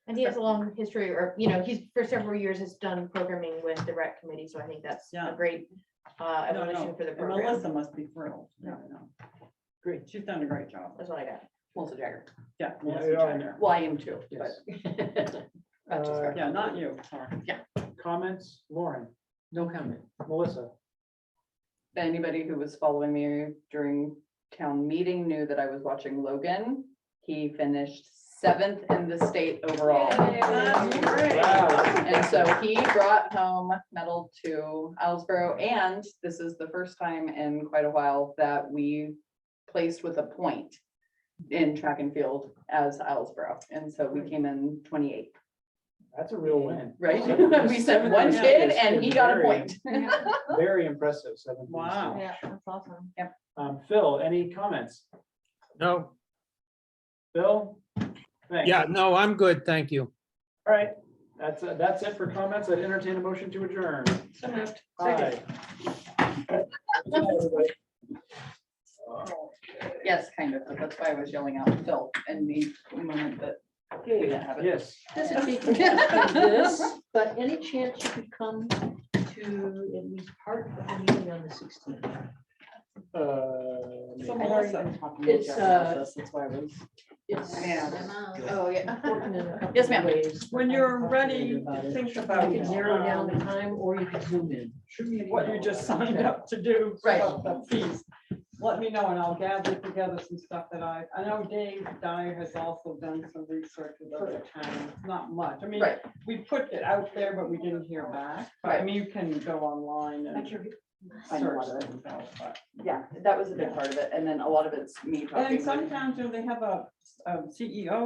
And he has a long history, or, he's for several years has done programming with the rec committee, so I think that's Yeah. a great No, evolution no, for the and program. Melissa must be thrilled. Yeah, I know. Great. She's done a great job. That's what I got. Melissa Jagger. Yeah. Yeah, Melissa yeah. Jagger. Well, I am too, Yes. but. Not just her. Yeah, not you, sorry. Comments? Lauren, No comment. Melissa. Anybody who was following me during town meeting knew that I was watching Logan. He finished 7th in the state overall. That's great. Wow. And so he brought home medal to Islesboro, and this is the first time in quite a while that we placed with a point in track and field as Islesboro. And so we came in 28th, That's a real win. right? Seven- We sent seven one is- kid is- and is he got a very- point. Very impressive. 7th in the Wow. state. Yeah, that's awesome. Phil, any comments? No, Phil? Thanks. yeah, no, I'm good, thank you. All right, that's it for comments. I'd entertain a motion to adjourn. So moved. Aye. Good night, everybody. Yes, kind of, but that's why I was yelling out Phil and the moment that we didn't have it. Yes. This is this, but any chance you could come to at least part of the meeting on the 16th? So maybe. Melissa, It's, That's why I was. It's Oh, yeah. important in a couple Yes, of ma'am. ways. when you're ready About to it. think You about could narrow down the time, or you could zoom in. what you just signed up to do. Right. about the fees, let me know and I'll gather together some stuff that I know Dave Dyer has also done some research with other towns, not much. I mean, Right. we put it out there, but we didn't hear back. But I mean, you can go online and I know a lot search of it. things out, but. Yeah, that was a big part of it. And then a lot of it's me talking. And with- sometimes, they have a CEO